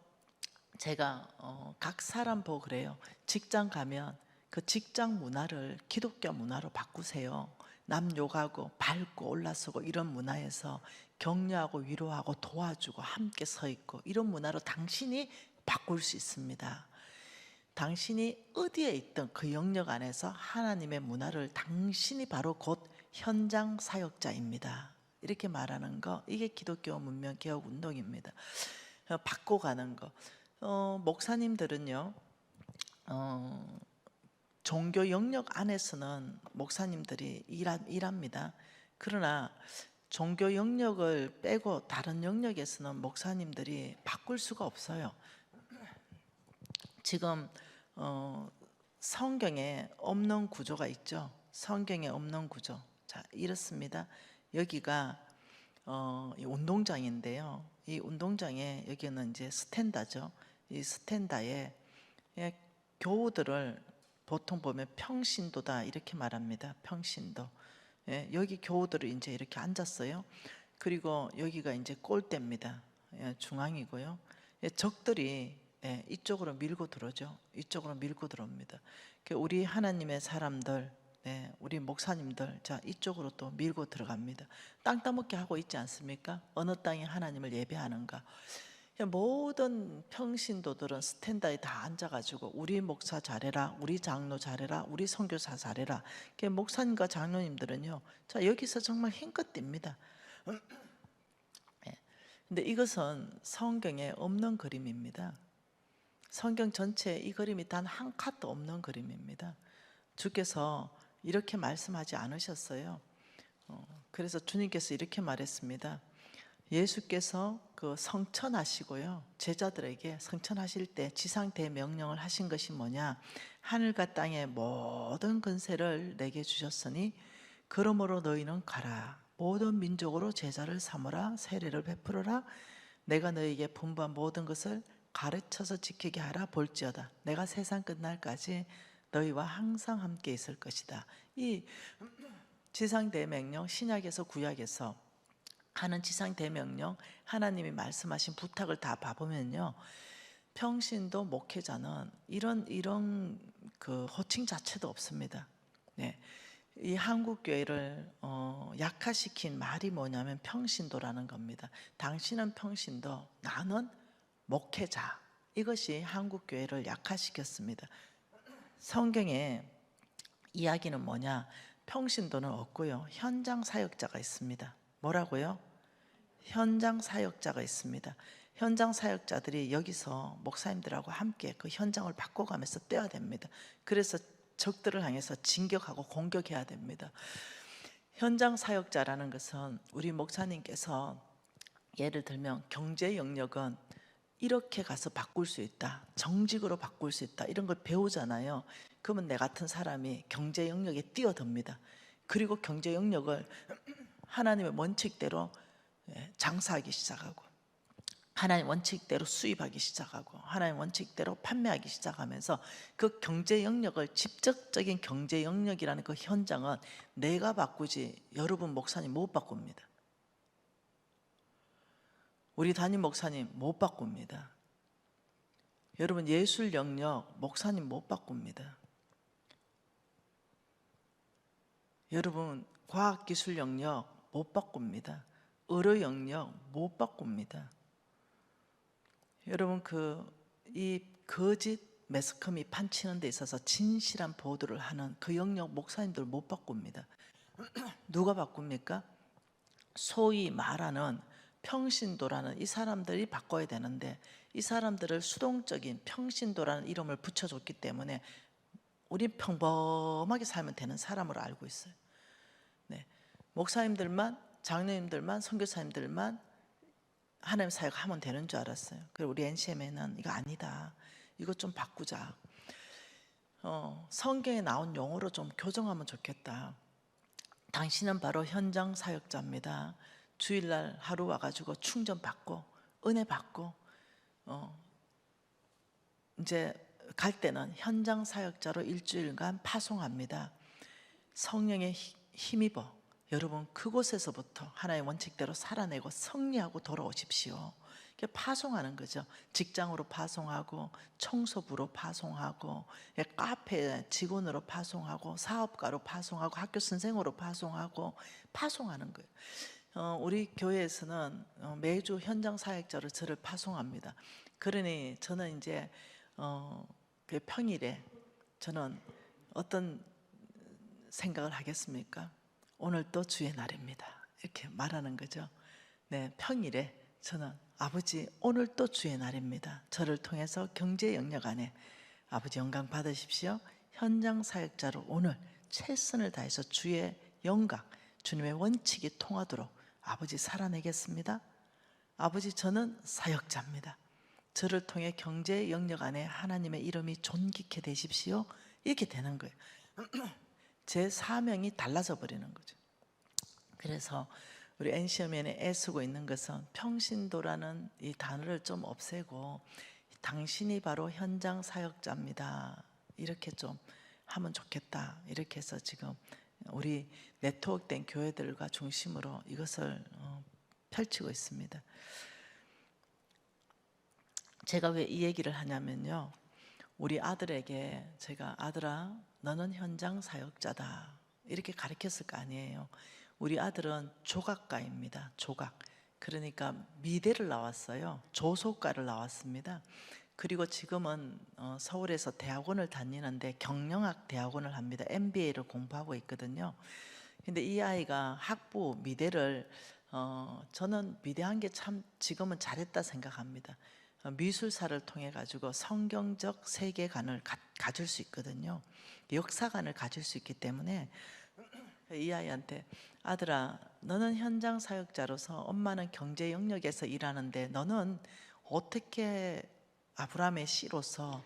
제가 각 사람 보고 그래요. 직장 가면 그 직장 문화를 기독교 문화로 바꾸세요. 남 욕하고 밟고 올라서고 이런 문화에서 격려하고 위로하고 도와주고 함께 서 있고 이런 문화로 당신이 바꿀 수 있습니다. 당신이 어디에 있든 그 영역 안에서 하나님의 문화를 당신이 바로 곧 현장 사역자입니다. 이렇게 말하는 거, 이게 기독교 문명 개혁 운동입니다. 바꿔가는 거. 목사님들은요, 종교 영역 안에서는 목사님들이 일합니다. 그러나 종교 영역을 빼고 다른 영역에서는 목사님들이 바꿀 수가 없어요. 지금 성경에 없는 구조가 있죠. 성경에 없는 구조. 자, 이렇습니다. 여기가 이 운동장인데요. 이 운동장에 여기는 이제 스탠다죠. 이 스탠다에 교우들을 보통 보면 평신도다 이렇게 말합니다. 평신도. 예, 여기 교우들을 이제 이렇게 앉았어요. 그리고 여기가 이제 골대입니다. 예, 중앙이고요. 예, 적들이 이쪽으로 밀고 들어오죠. 이쪽으로 밀고 들어옵니다. 우리 하나님의 사람들, 우리 목사님들, 자 이쪽으로 또 밀고 들어갑니다. 땅 따먹게 하고 있지 않습니까? 어느 땅에 하나님을 예배하는가? 모든 평신도들은 스탠다에 다 앉아가지고 우리 목사 잘해라, 우리 장로 잘해라, 우리 선교사 잘해라. 목사님과 장로님들은요, 자 여기서 정말 힘껏 뜁니다. 근데 이것은 성경에 없는 그림입니다. 성경 전체에 이 그림이 단 한 칸도 없는 그림입니다. 주께서 이렇게 말씀하지 않으셨어요. 그래서 주님께서 이렇게 말했습니다. 예수께서 그 성천하시고요, 제자들에게 성천하실 때 지상 대명령을 하신 것이 뭐냐? 하늘과 땅의 모든 권세를 내게 주셨으니 그러므로 너희는 가라, 모든 민족으로 제자를 삼으라, 세례를 베풀어라, 내가 너희에게 분부한 모든 것을 가르쳐서 지키게 하라. 볼지어다 내가 세상 끝날까지 너희와 항상 함께 있을 것이다. 이 지상 대명령, 신약에서 구약에서 하는 지상 대명령, 하나님이 말씀하신 부탁을 다 봐보면요, 평신도 목회자는 이런 그 호칭 자체도 없습니다. 네. 이 한국 교회를 약화시킨 말이 뭐냐면 평신도라는 겁니다. 당신은 평신도, 나는 목회자. 이것이 한국 교회를 약화시켰습니다. 성경에 이야기는 뭐냐? 평신도는 없고요, 현장 사역자가 있습니다. 뭐라고요? 현장 사역자가 있습니다. 현장 사역자들이 여기서 목사님들하고 함께 그 현장을 바꿔가면서 떼야 됩니다. 그래서 적들을 향해서 진격하고 공격해야 됩니다. 현장 사역자라는 것은 우리 목사님께서 예를 들면 경제 영역은 이렇게 가서 바꿀 수 있다, 정직으로 바꿀 수 있다, 이런 걸 배우잖아요. 그러면 내 같은 사람이 경제 영역에 뛰어듭니다. 그리고 경제 영역을 하나님의 원칙대로 장사하기 시작하고, 하나님 원칙대로 수입하기 시작하고, 하나님 원칙대로 판매하기 시작하면서 그 경제 영역을, 직접적인 경제 영역이라는 그 현장은 내가 바꾸지 여러분 목사님 못 바꿉니다. 우리 담임 목사님 못 바꿉니다. 여러분 예술 영역 목사님 못 바꿉니다. 여러분 과학기술 영역 못 바꿉니다. 의료 영역 못 바꿉니다. 여러분 이 거짓 매스컴이 판치는 데 있어서 진실한 보도를 하는 그 영역 목사님들 못 바꿉니다. 누가 바꿉니까? 소위 말하는 평신도라는 이 사람들이 바꿔야 되는데, 이 사람들을 수동적인 평신도라는 이름을 붙여줬기 때문에 우리 평범하게 살면 되는 사람으로 알고 있어요. 네. 목사님들만, 장로님들만, 선교사님들만 하나님 사역하면 되는 줄 알았어요. 그리고 우리 NCM에는 이거 아니다, 이거 좀 바꾸자. 성경에 나온 용어로 좀 교정하면 좋겠다. 당신은 바로 현장 사역자입니다. 주일날 하루 와가지고 충전 받고 은혜 받고 이제 갈 때는 현장 사역자로 일주일간 파송합니다. 성령에 힘입어 여러분 그곳에서부터 하나의 원칙대로 살아내고 승리하고 돌아오십시오. 파송하는 거죠. 직장으로 파송하고, 청소부로 파송하고, 카페 직원으로 파송하고, 사업가로 파송하고, 학교 선생으로 파송하고, 파송하는 거예요. 우리 교회에서는 매주 현장 사역자로 저를 파송합니다. 그러니 저는 이제 그 평일에 저는 어떤 생각을 하겠습니까? 오늘도 주의 날입니다. 이렇게 말하는 거죠. 네, 평일에 저는 아버지 오늘도 주의 날입니다. 저를 통해서 경제 영역 안에 아버지 영광 받으십시오. 현장 사역자로 오늘 최선을 다해서 주의 영광, 주님의 원칙이 통하도록 아버지 살아내겠습니다. 아버지 저는 사역자입니다. 저를 통해 경제 영역 안에 하나님의 이름이 존귀케 되십시오. 이렇게 되는 거예요. 제 사명이 달라져 버리는 거죠. 그래서 우리 NCMN에 애쓰고 있는 것은 평신도라는 이 단어를 좀 없애고 당신이 바로 현장 사역자입니다. 이렇게 좀 하면 좋겠다. 이렇게 해서 지금 우리 네트워크된 교회들과 중심으로 이것을 펼치고 있습니다. 제가 왜 이 얘기를 하냐면요. 우리 아들에게 제가 아들아 너는 현장 사역자다 이렇게 가르쳤을 거 아니에요. 우리 아들은 조각가입니다. 조각. 그러니까 미대를 나왔어요. 조소과를 나왔습니다. 그리고 지금은 서울에서 대학원을 다니는데 경영학 대학원을 합니다. MBA를 공부하고 있거든요. 근데 이 아이가 학부 미대를 저는 미대한 게 참 지금은 잘했다 생각합니다. 미술사를 통해 가지고 성경적 세계관을 가질 수 있거든요. 역사관을 가질 수 있기 때문에 이 아이한테 아들아 너는 현장 사역자로서 엄마는 경제 영역에서 일하는데 너는 어떻게 아브라함의 씨로서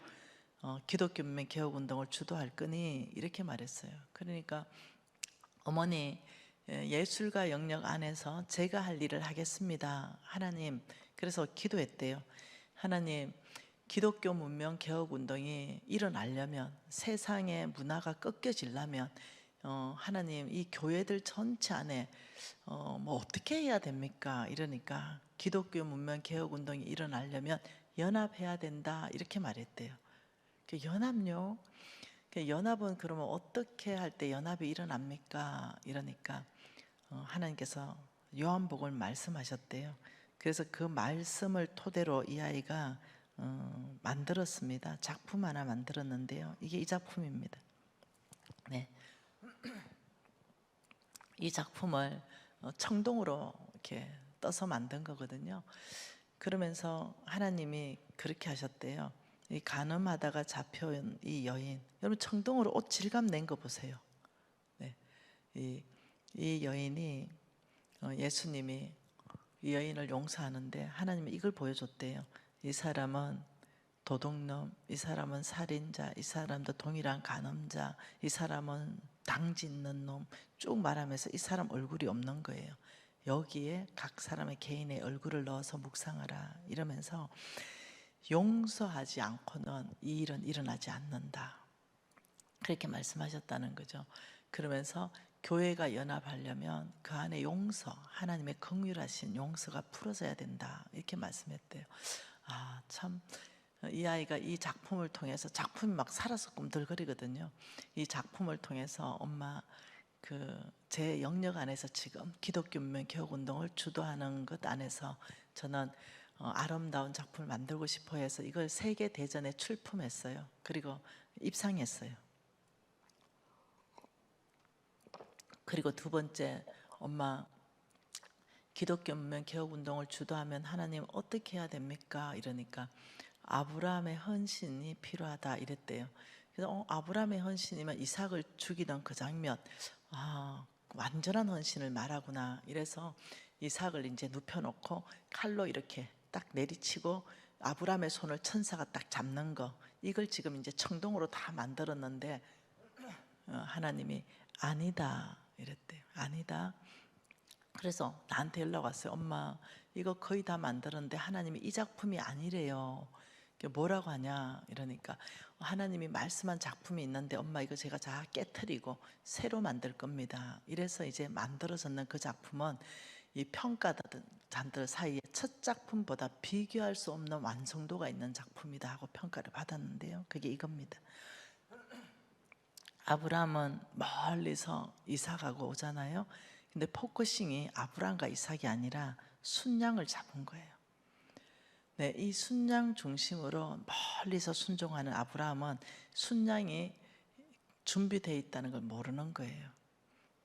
기독교 문명 개혁 운동을 주도할 거니 이렇게 말했어요. 그러니까 어머니 예술가 영역 안에서 제가 할 일을 하겠습니다. 하나님. 그래서 기도했대요. 하나님 기독교 문명 개혁 운동이 일어나려면 세상의 문화가 꺾여지려면 하나님 이 교회들 전체 안에 뭐 어떻게 해야 됩니까? 이러니까 기독교 문명 개혁 운동이 일어나려면 연합해야 된다 이렇게 말했대요. 그 연합요? 그 연합은 그러면 어떻게 할 때 연합이 일어납니까? 이러니까 하나님께서 요한복음을 말씀하셨대요. 그래서 그 말씀을 토대로 이 아이가 만들었습니다. 작품 하나 만들었는데요. 이게 이 작품입니다. 네. 이 작품을 청동으로 이렇게 떠서 만든 거거든요. 그러면서 하나님이 그렇게 하셨대요. 이 간음하다가 잡혀온 이 여인, 여러분 청동으로 옷 질감 낸 거 보세요. 네. 이 여인이 예수님이 이 여인을 용서하는데 하나님이 이걸 보여줬대요. 이 사람은 도둑놈, 이 사람은 살인자, 이 사람도 동일한 간음자, 이 사람은 당짓는 놈 쭉 말하면서 이 사람 얼굴이 없는 거예요. 여기에 각 사람의 개인의 얼굴을 넣어서 묵상하라 이러면서 용서하지 않고는 이 일은 일어나지 않는다. 그렇게 말씀하셨다는 거죠. 그러면서 교회가 연합하려면 그 안에 용서, 하나님의 긍휼하신 용서가 풀어져야 된다. 이렇게 말씀했대요. 아, 참 이 아이가 이 작품을 통해서 작품이 막 살아서 꿈틀거리거든요. 이 작품을 통해서 엄마 제 영역 안에서 지금 기독교 문명 개혁 운동을 주도하는 것 안에서 저는 아름다운 작품을 만들고 싶어 해서 이걸 세계 대전에 출품했어요. 그리고 입상했어요. 그리고 두 번째, 엄마 기독교 문명 개혁 운동을 주도하면 하나님 어떻게 해야 됩니까? 이러니까 아브라함의 헌신이 필요하다 이랬대요. 그래서 아브라함의 헌신이면 이삭을 죽이던 그 장면, 완전한 헌신을 말하구나. 이래서 이삭을 이제 눕혀놓고 칼로 이렇게 딱 내리치고 아브라함의 손을 천사가 딱 잡는 거, 이걸 지금 이제 청동으로 다 만들었는데 하나님이 아니다 이랬대요. 아니다. 그래서 나한테 연락 왔어요. 엄마 이거 거의 다 만들었는데 하나님이 이 작품이 아니래요. 뭐라고 하냐 이러니까 하나님이 말씀한 작품이 있는데 엄마 이거 제가 다 깨트리고 새로 만들 겁니다. 이래서 이제 만들어졌는 그 작품은 이 평가자들 사이에 첫 작품보다 비교할 수 없는 완성도가 있는 작품이다 하고 평가를 받았는데요. 그게 이겁니다. 아브라함은 멀리서 이삭하고 오잖아요. 근데 포커싱이 아브라함과 이삭이 아니라 순양을 잡은 거예요. 네, 이 순양 중심으로 멀리서 순종하는 아브라함은 순양이 준비되어 있다는 걸 모르는 거예요.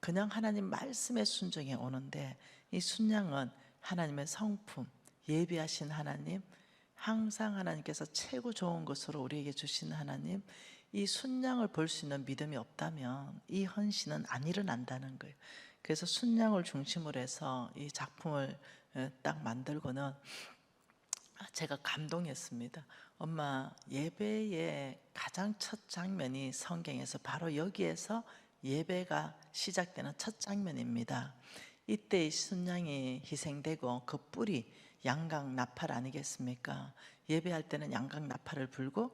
그냥 하나님 말씀에 순종해 오는데, 이 순양은 하나님의 성품, 예비하신 하나님, 항상 하나님께서 최고 좋은 것으로 우리에게 주신 하나님, 이 순양을 볼 수 있는 믿음이 없다면 이 헌신은 안 일어난다는 거예요. 그래서 순양을 중심으로 해서 이 작품을 딱 만들고는 제가 감동했습니다. 엄마, 예배의 가장 첫 장면이 성경에서 바로 여기에서 예배가 시작되는 첫 장면입니다. 이때 이 순양이 희생되고 그 뿔이 양각 나팔 아니겠습니까? 예배할 때는 양각 나팔을 불고,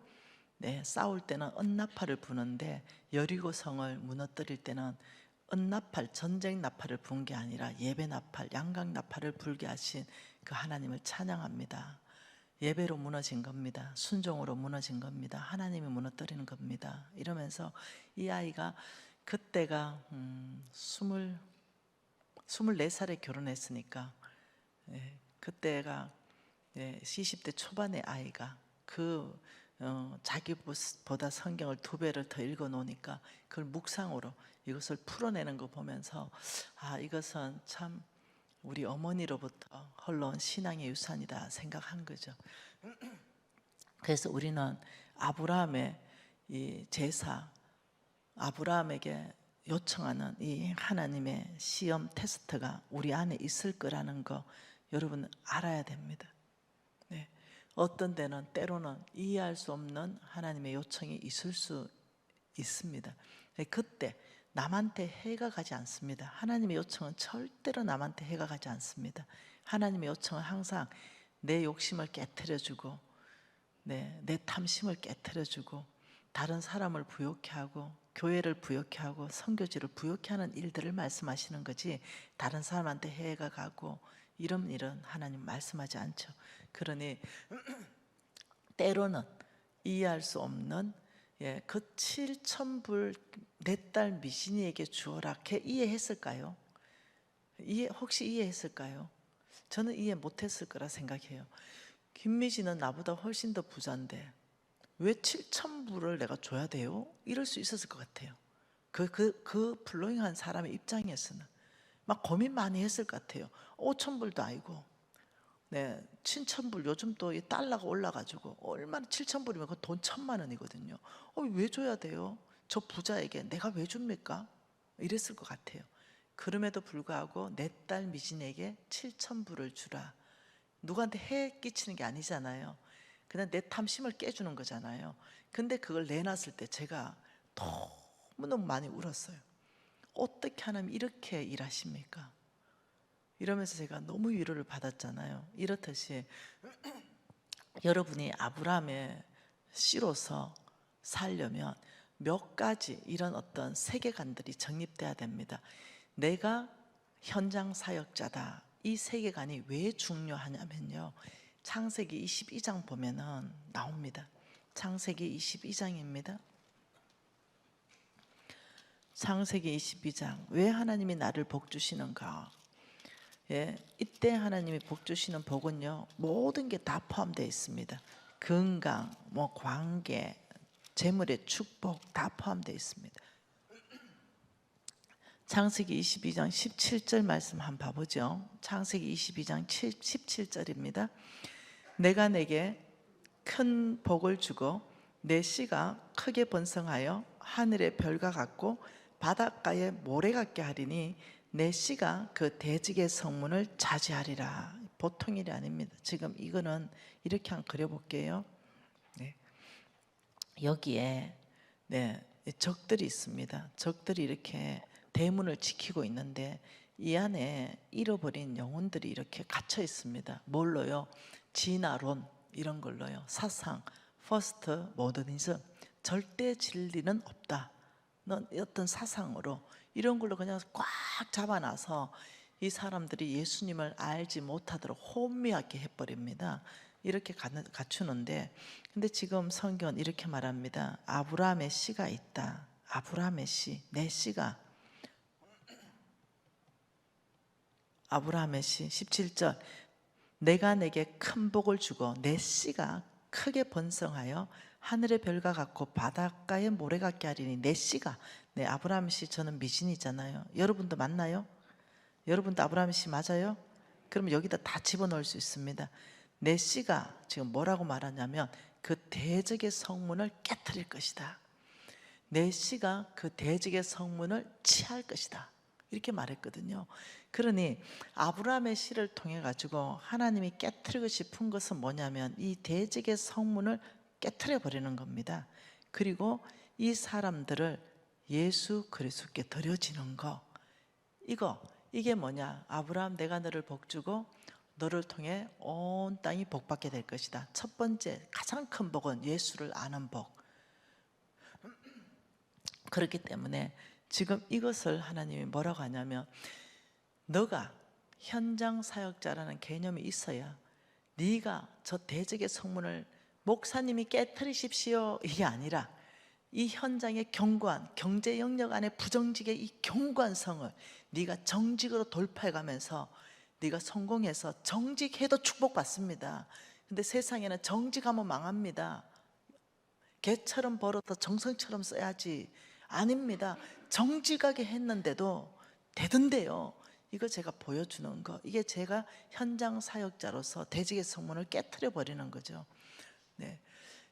싸울 때는 은나팔을 부는데, 여리고성을 무너뜨릴 때는 은나팔, 전쟁 나팔을 분 게 아니라 예배 나팔, 양각 나팔을 불게 하신 그 하나님을 찬양합니다. 예배로 무너진 겁니다. 순종으로 무너진 겁니다. 하나님이 무너뜨리는 겁니다. 이러면서 이 아이가 그때가 24살에 결혼했으니까, 그때가 20대 초반의 아이가 자기보다 성경을 2배를 더 읽어 놓으니까 그걸 묵상으로 이것을 풀어내는 거 보면서, 이것은 참 우리 어머니로부터 흘러온 신앙의 유산이다 생각한 거죠. 그래서 우리는 아브라함의 이 제사, 아브라함에게 요청하는 이 하나님의 시험 테스트가 우리 안에 있을 거라는 거 여러분 알아야 됩니다. 어떤 때는 때로는 이해할 수 없는 하나님의 요청이 있을 수 있습니다. 그때 남한테 해가 가지 않습니다. 하나님의 요청은 절대로 남한테 해가 가지 않습니다. 하나님의 요청은 항상 내 욕심을 깨트려주고, 내 탐심을 깨트려주고, 다른 사람을 부욕해 하고, 교회를 부욕해 하고, 선교지를 부욕해 하는 일들을 말씀하시는 거지, 다른 사람한테 해가 가고 이런 일은 하나님 말씀하지 않죠. 그러니 때로는 이해할 수 없는 그 7,000불 내 딸 미신이에게 주어라, 걔 이해했을까요? 혹시 이해했을까요? 저는 이해 못했을 거라 생각해요. 김미진은 나보다 훨씬 더 부자인데 왜 7,000불을 내가 줘야 돼요? 이럴 수 있었을 것 같아요. 그 불로잉한 사람의 입장에서는 막 고민 많이 했을 것 같아요. 5,000불도 아니고, 7,000불, 요즘 또 이 달러가 올라가지고 얼마나, 7,000불이면 그 돈 1,000만 원이거든요. 왜 줘야 돼요? 저 부자에게 내가 왜 줍니까? 이랬을 것 같아요. 그럼에도 불구하고 내 딸 미진에게 7,000불을 주라. 누구한테 해 끼치는 게 아니잖아요. 그냥 내 탐심을 깨주는 거잖아요. 근데 그걸 내놨을 때 제가 너무너무 많이 울었어요. 어떻게 하나님 이렇게 일하십니까? 이러면서 제가 너무 위로를 받았잖아요. 이렇듯이 여러분이 아브라함의 씨로서 살려면 몇 가지 이런 어떤 세계관들이 정립돼야 됩니다. 내가 현장 사역자다. 이 세계관이 왜 중요하냐면요, 창세기 22장 보면은 나옵니다. 창세기 22장입니다. 창세기 22장. 왜 하나님이 나를 복 주시는가? 이때 하나님이 복 주시는 복은요, 모든 게 다 포함되어 있습니다. 건강, 관계, 재물의 축복 다 포함되어 있습니다. 창세기 22장 17절 말씀 한번 봐보죠. 창세기 22장 17절입니다. 내가 내게 큰 복을 주고 내 씨가 크게 번성하여 하늘의 별과 같고 바닷가의 모래 같게 하리니 내 씨가 그 대직의 성문을 차지하리라. 보통 일이 아닙니다. 지금 이거는 이렇게 한번 그려볼게요. 여기에 적들이 있습니다. 적들이 이렇게 대문을 지키고 있는데 이 안에 잃어버린 영혼들이 이렇게 갇혀 있습니다. 뭘로요? 진화론 이런 걸로요. 사상, 퍼스트 모더니즘, 절대 진리는 없다. 어떤 사상으로 이런 걸로 그냥 꽉 잡아놔서 이 사람들이 예수님을 알지 못하도록 혼미하게 해버립니다. 이렇게 갖추는데, 근데 지금 성경은 이렇게 말합니다. 아브라함의 씨가 있다. 아브라함의 씨, 내 씨가. 아브라함의 씨 17절. 내가 내게 큰 복을 주고 내 씨가 크게 번성하여 하늘의 별과 같고 바닷가의 모래 같게 하리니 내 씨가 네, 아브라함 씨 저는 미신이잖아요. 여러분도 맞나요? 여러분도 아브라함 씨 맞아요? 그럼 여기다 다 집어넣을 수 있습니다. 내 씨가 지금 뭐라고 말하냐면 그 대적의 성문을 깨트릴 것이다. 내 씨가 그 대적의 성문을 치할 것이다. 이렇게 말했거든요. 그러니 아브라함의 씨를 통해 가지고 하나님이 깨트리고 싶은 것은 뭐냐면 이 대적의 성문을 깨트려 버리는 겁니다. 그리고 이 사람들을 예수 그리스도께 드려지는 거. 이게 뭐냐? 아브라함 내가 너를 복주고 너를 통해 온 땅이 복받게 될 것이다. 첫 번째 가장 큰 복은 예수를 아는 복. 그렇기 때문에 지금 이것을 하나님이 뭐라고 하냐면 너가 현장 사역자라는 개념이 있어야 네가 저 대적의 성문을 목사님이 깨트리십시오 이게 아니라 이 현장의 견고한 경제 영역 안에 부정직의 이 견고한 성을 네가 정직으로 돌파해 가면서 네가 성공해서 정직해도 축복받습니다. 근데 세상에는 정직하면 망합니다. 개처럼 벌어서 정성처럼 써야지. 아닙니다. 정직하게 했는데도 되던데요. 이거 제가 보여주는 거. 이게 제가 현장 사역자로서 대직의 성문을 깨트려 버리는 거죠. 네.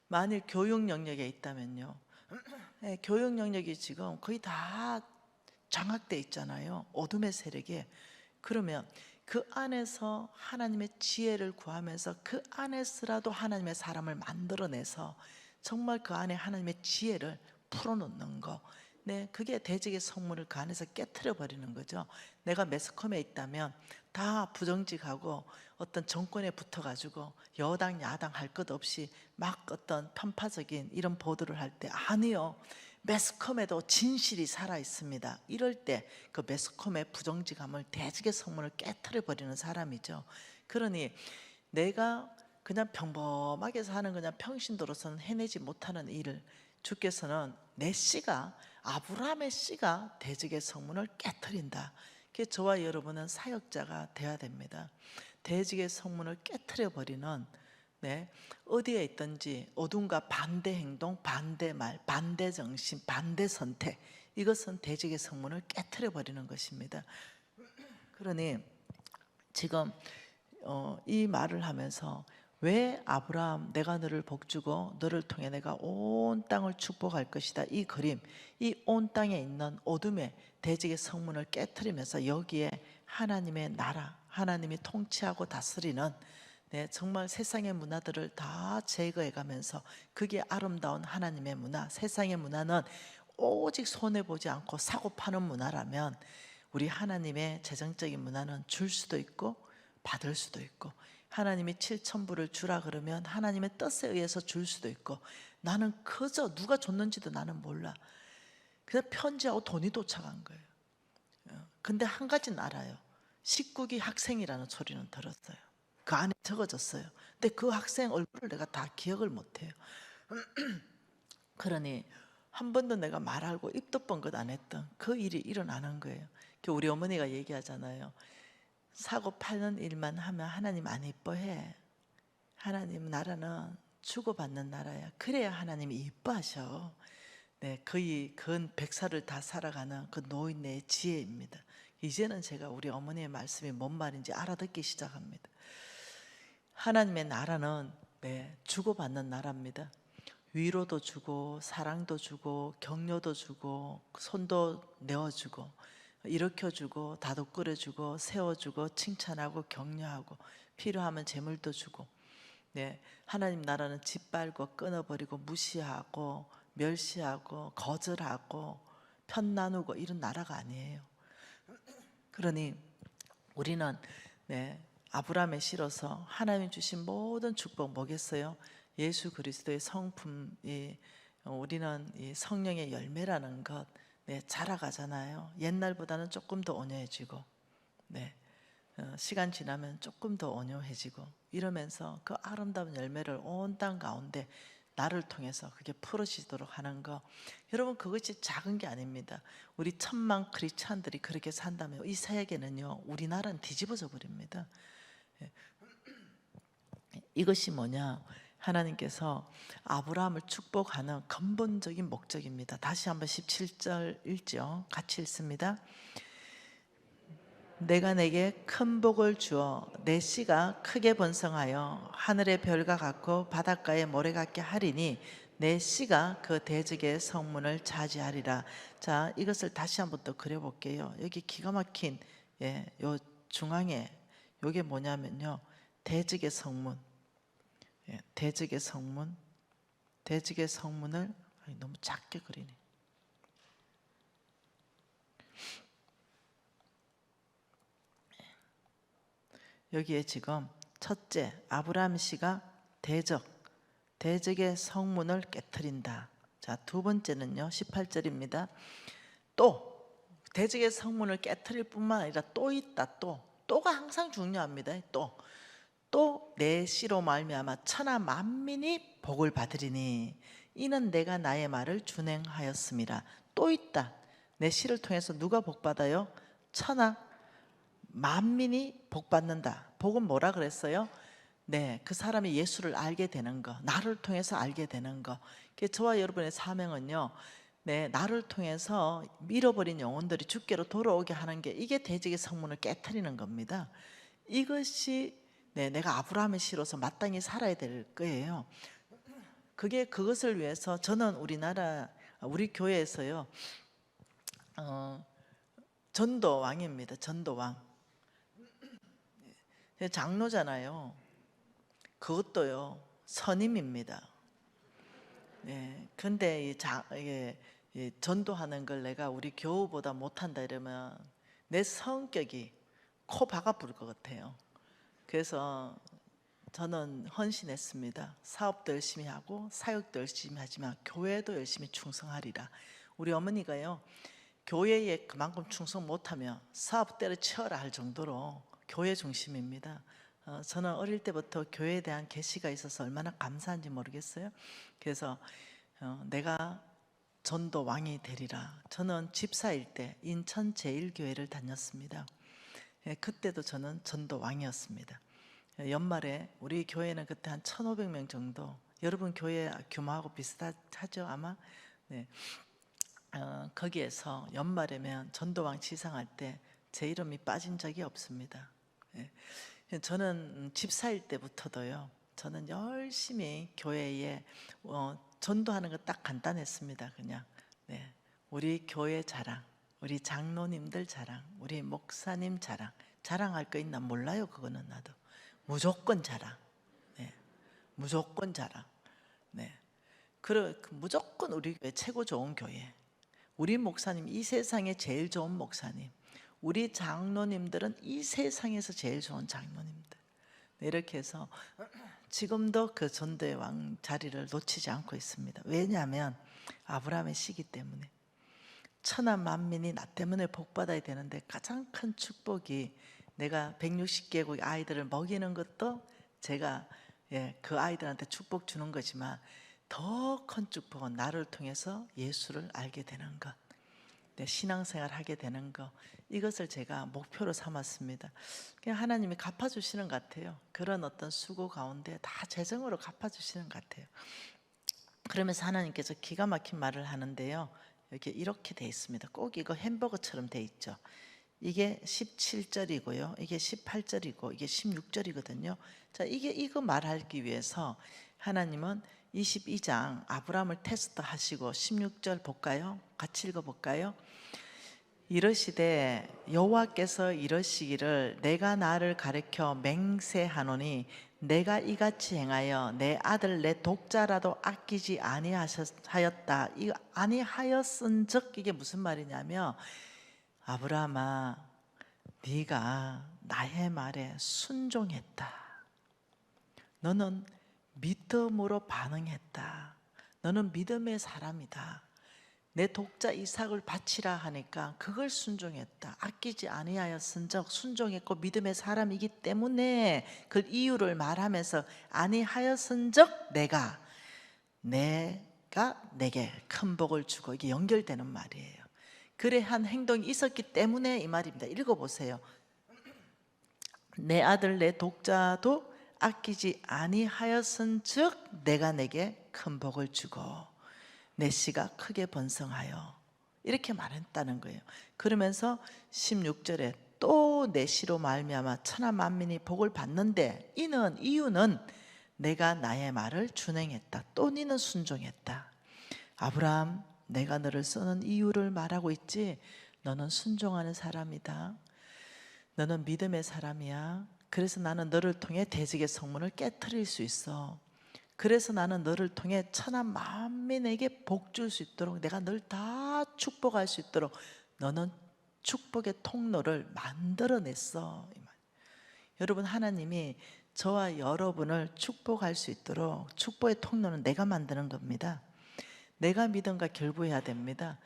만일 교육 영역에 있다면요. 네, 교육 영역이 지금 거의 다 장악돼 있잖아요. 어둠의 세력에. 그러면 그 안에서 하나님의 지혜를 구하면서 그 안에서라도 하나님의 사람을 만들어내서 정말 그 안에 하나님의 지혜를 풀어놓는 거. 네, 그게 대적의 성문을 그 안에서 깨트려 버리는 거죠. 내가 매스컴에 있다면 다 부정직하고 어떤 정권에 붙어가지고 여당 야당 할 것 없이 막 어떤 편파적인 이런 보도를 할 때 아니요. 매스컴에도 진실이 살아 있습니다. 이럴 때 그 매스컴의 부정직함을 대적의 성문을 깨트려 버리는 사람이죠. 그러니 내가 그냥 평범하게 사는 그냥 평신도로서는 해내지 못하는 일을 주께서는 내 씨가 아브라함의 씨가 대적의 성문을 깨트린다. 그래서 저와 여러분은 사역자가 되어야 됩니다. 대적의 성문을 깨트려 버리는 네, 어디에 있든지 어둠과 반대 행동, 반대 말, 반대 정신, 반대 선택 이것은 대적의 성문을 깨트려 버리는 것입니다. 그러니 지금 이 말을 하면서 왜 아브라함 내가 너를 복주고 너를 통해 내가 온 땅을 축복할 것이다. 이 그림, 이 온 땅에 있는 어둠의 대적의 성문을 깨트리면서 여기에 하나님의 나라, 하나님이 통치하고 다스리는 네, 정말 세상의 문화들을 다 제거해 가면서 그게 아름다운 하나님의 문화. 세상의 문화는 오직 손해보지 않고 사고 파는 문화라면 우리 하나님의 재정적인 문화는 줄 수도 있고 받을 수도 있고 하나님이 7,000불을 주라 그러면 하나님의 뜻에 의해서 줄 수도 있고 나는 그저 누가 줬는지도 나는 몰라. 그래서 편지하고 돈이 도착한 거예요. 근데 한 가지는 알아요. 19기 학생이라는 소리는 들었어요. 그 안에 적어졌어요. 근데 그 학생 얼굴을 내가 다 기억을 못해요. 그러니 한 번도 내가 말하고 입도 뻥긋 안 했던 그 일이 일어나는 거예요. 우리 어머니가 얘기하잖아요. 사고 파는 일만 하면 하나님 안 이뻐해. 하나님 나라는 주고받는 나라야. 그래야 하나님이 이뻐하셔. 네, 거의 근 100살을 다 살아가는 그 노인네의 지혜입니다. 이제는 제가 우리 어머니의 말씀이 뭔 말인지 알아듣기 시작합니다. 하나님의 나라는 네, 주고받는 나라입니다. 위로도 주고 사랑도 주고 격려도 주고 손도 내어주고 일으켜주고 다독거려주고 세워주고 칭찬하고 격려하고 필요하면 재물도 주고 네, 하나님 나라는 짓밟고 끊어버리고 무시하고 멸시하고 거절하고 편 나누고 이런 나라가 아니에요. 그러니 우리는 네, 아브라함에 실어서 하나님 주신 모든 축복 뭐겠어요? 예수 그리스도의 성품이 우리는 이 성령의 열매라는 것 네, 자라가잖아요. 옛날보다는 조금 더 온유해지고 네, 시간 지나면 조금 더 온유해지고 이러면서 그 아름다운 열매를 온 땅 가운데 나를 통해서 그게 풀어지도록 하는 거 여러분 그것이 작은 게 아닙니다. 우리 1,000만 크리스찬들이 그렇게 산다면 이 세계는요 우리나라는 뒤집어져 버립니다. 이것이 뭐냐 하나님께서 아브라함을 축복하는 근본적인 목적입니다. 다시 한번 17절 읽죠. 같이 읽습니다. 내가 내게 큰 복을 주어 내 씨가 크게 번성하여 하늘의 별과 같고 바닷가의 모래 같게 하리니 내 씨가 그 대적의 성문을 차지하리라. 자, 이것을 다시 한번 또 그려볼게요. 여기 기가 막힌 요 중앙에 요게 뭐냐면요, 대적의 성문. 대적의 성문. 대적의 성문을 너무 작게 그리네. 여기에 지금 첫째, 아브라함 씨가 대적의 성문을 깨트린다. 자, 두 번째는요, 18절입니다. 또 대적의 성문을 깨트릴 뿐만 아니라 또 있다. 또가 항상 중요합니다. 또 내 씨로 말미암아 천하 만민이 복을 받으리니 이는 내가 나의 말을 준행하였음이라. 또 있다. 내 씨를 통해서 누가 복 받아요? 천하 만민이 복 받는다. 복은 뭐라 그랬어요? 네, 그 사람이 예수를 알게 되는 거, 나를 통해서 알게 되는 거. 저와 여러분의 사명은요, 네, 나를 통해서 잃어버린 영혼들이 주께로 돌아오게 하는 게, 이게 대적의 성문을 깨트리는 겁니다. 이것이 내가 아브라함의 씨로서 마땅히 살아야 될 거예요. 그것을 위해서 저는 우리 교회에서요, 전도왕입니다. 전도왕. 장로잖아요. 그것도요, 선임입니다. 근데 이 전도하는 걸 내가 우리 교우보다 못한다 이러면 내 성격이 코 박아 부를 것 같아요. 그래서 저는 헌신했습니다. 사업도 열심히 하고 사역도 열심히 하지만 교회도 열심히 충성하리라. 우리 어머니가요, 교회에 그만큼 충성 못하면 사업 때려치워라 할 정도로 교회 중심입니다. 저는 어릴 때부터 교회에 대한 계시가 있어서 얼마나 감사한지 모르겠어요. 그래서 내가 전도 왕이 되리라. 저는 집사일 때 인천 제1교회를 다녔습니다. 그때도 저는 전도 왕이었습니다. 연말에 우리 교회는 그때 한 1,500명 정도, 여러분 교회 규모하고 비슷하죠 아마? 네. 거기에서 연말에면 전도왕 지상할 때 제 이름이 빠진 적이 없습니다. 저는 집사일 때부터도요, 저는 열심히 교회에 전도하는 거 딱 간단했습니다. 그냥 우리 교회 자랑, 우리 장로님들 자랑, 우리 목사님 자랑할 거 있나 몰라요. 그거는 나도 무조건 자랑. 무조건 자랑. 무조건 우리 교회 최고 좋은 교회, 우리 목사님 이 세상에 제일 좋은 목사님, 우리 장로님들은 이 세상에서 제일 좋은 장로님들. 이렇게 해서 지금도 그 전도의 왕 자리를 놓치지 않고 있습니다. 왜냐하면 아브라함의 씨기 때문에. 천하 만민이 나 때문에 복 받아야 되는데 가장 큰 축복이, 내가 160개국 아이들을 먹이는 것도 제가 그 아이들한테 축복 주는 거지만 더 큰 축복은 나를 통해서 예수를 알게 되는 것, 신앙생활 하게 되는 것, 이것을 제가 목표로 삼았습니다. 그냥 하나님이 갚아주시는 것 같아요. 그런 어떤 수고 가운데 다 재정으로 갚아주시는 것 같아요. 그러면서 하나님께서 기가 막힌 말을 하는데요, 여기 이렇게 돼 있습니다. 꼭 이거 햄버거처럼 돼 있죠. 이게 17절이고요, 이게 18절이고 이게 16절이거든요. 자, 이거 말하기 위해서 하나님은 22장 아브라함을 테스트하시고 16절 볼까요? 같이 읽어볼까요? 이러시되 여호와께서 이러시기를 내가 나를 가리켜 맹세하노니 내가 이같이 행하여 내 아들 내 독자라도 아끼지 아니하였다. 이 아니하였은즉 이게 무슨 말이냐면, 아브라함아, 네가 나의 말에 순종했다. 너는 믿음으로 반응했다. 너는 믿음의 사람이다. 내 독자 이삭을 바치라 하니까 그걸 순종했다. 아끼지 아니하였은즉 순종했고 믿음의 사람이기 때문에 그 이유를 말하면서 아니하였은즉 내가 내게 큰 복을 주고, 이게 연결되는 말이에요. 그래 한 행동이 있었기 때문에 이 말입니다. 읽어보세요. 내 아들 내 독자도 아끼지 아니하였은즉 내가 내게 큰 복을 주고 내 씨가 크게 번성하여 이렇게 말했다는 거예요. 그러면서 16절에 또 내 씨로 말미암아 천하 만민이 복을 받는데 이유는 내가 나의 말을 준행했다. 또 너는 순종했다. 아브라함, 내가 너를 쓰는 이유를 말하고 있지. 너는 순종하는 사람이다. 너는 믿음의 사람이야. 그래서 나는 너를 통해 대적의 성문을 깨트릴 수 있어. 그래서 나는 너를 통해 천하 만민에게 복 줄 수 있도록 내가 널 다 축복할 수 있도록 너는 축복의 통로를 만들어냈어. 여러분, 하나님이 저와 여러분을 축복할 수 있도록 축복의 통로는 내가 만드는 겁니다. 내가 믿음과 결부해야 됩니다.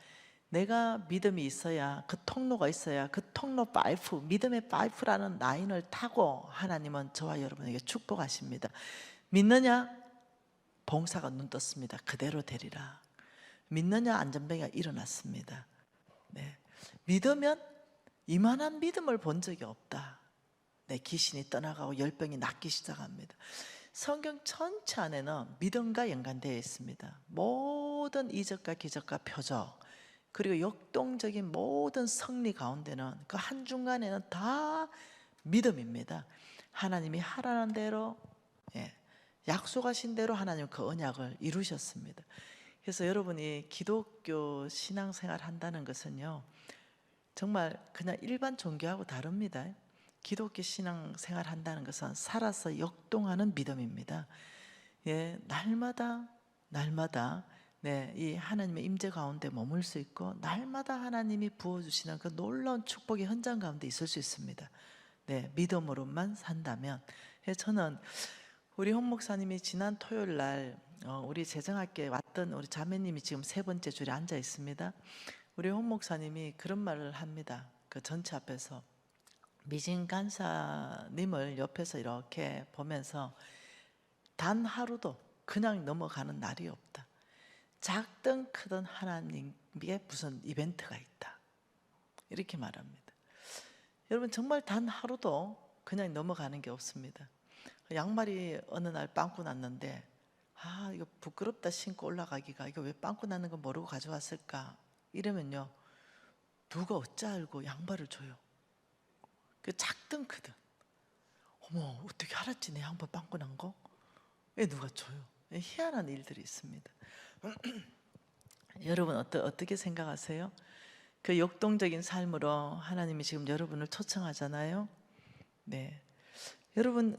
내가 믿음이 있어야, 그 통로가 있어야 그 통로 파이프, 믿음의 파이프라는 라인을 타고 하나님은 저와 여러분에게 축복하십니다. 믿느냐? 봉사가 눈 떴습니다. 그대로 되리라. 믿느냐? 안전뱅이가 일어났습니다. 네. 믿으면 이만한 믿음을 본 적이 없다. 내 귀신이 떠나가고 열병이 낫기 시작합니다. 성경 전체 안에는 믿음과 연관되어 있습니다. 모든 이적과 기적과 표적, 그리고 역동적인 모든 승리 가운데는 그 한중간에는 다 믿음입니다. 하나님이 하라는 대로, 약속하신 대로 하나님 그 언약을 이루셨습니다. 그래서 여러분이 기독교 신앙생활 한다는 것은요, 정말 그냥 일반 종교하고 다릅니다. 기독교 신앙생활 한다는 것은 살아서 역동하는 믿음입니다. 날마다 이 하나님의 임재 가운데 머물 수 있고, 날마다 하나님이 부어주시는 그 놀라운 축복의 현장 가운데 있을 수 있습니다. 믿음으로만 산다면. 저는 우리 홍 목사님이 지난 토요일 날 우리 재정학교에 왔던 우리 자매님이 지금 3번째 줄에 앉아 있습니다. 우리 홍 목사님이 그런 말을 합니다. 그 전체 앞에서 미진 간사님을 옆에서 이렇게 보면서 단 하루도 그냥 넘어가는 날이 없다. 작든 크든 하나님께 무슨 이벤트가 있다. 이렇게 말합니다. 여러분, 정말 단 하루도 그냥 넘어가는 게 없습니다. 양말이 어느 날 빵꾸 났는데, 이거 부끄럽다 신고 올라가기가, 이거 왜 빵꾸 나는 거 모르고 가져왔을까? 이러면요, 누가 어찌 알고 양말을 줘요. 그 작든 크든. 어머, 어떻게 알았지 내 양말 빵꾸 난 거? 왜 누가 줘요? 희한한 일들이 있습니다. 여러분 어떻게 생각하세요? 그 역동적인 삶으로 하나님이 지금 여러분을 초청하잖아요. 네, 여러분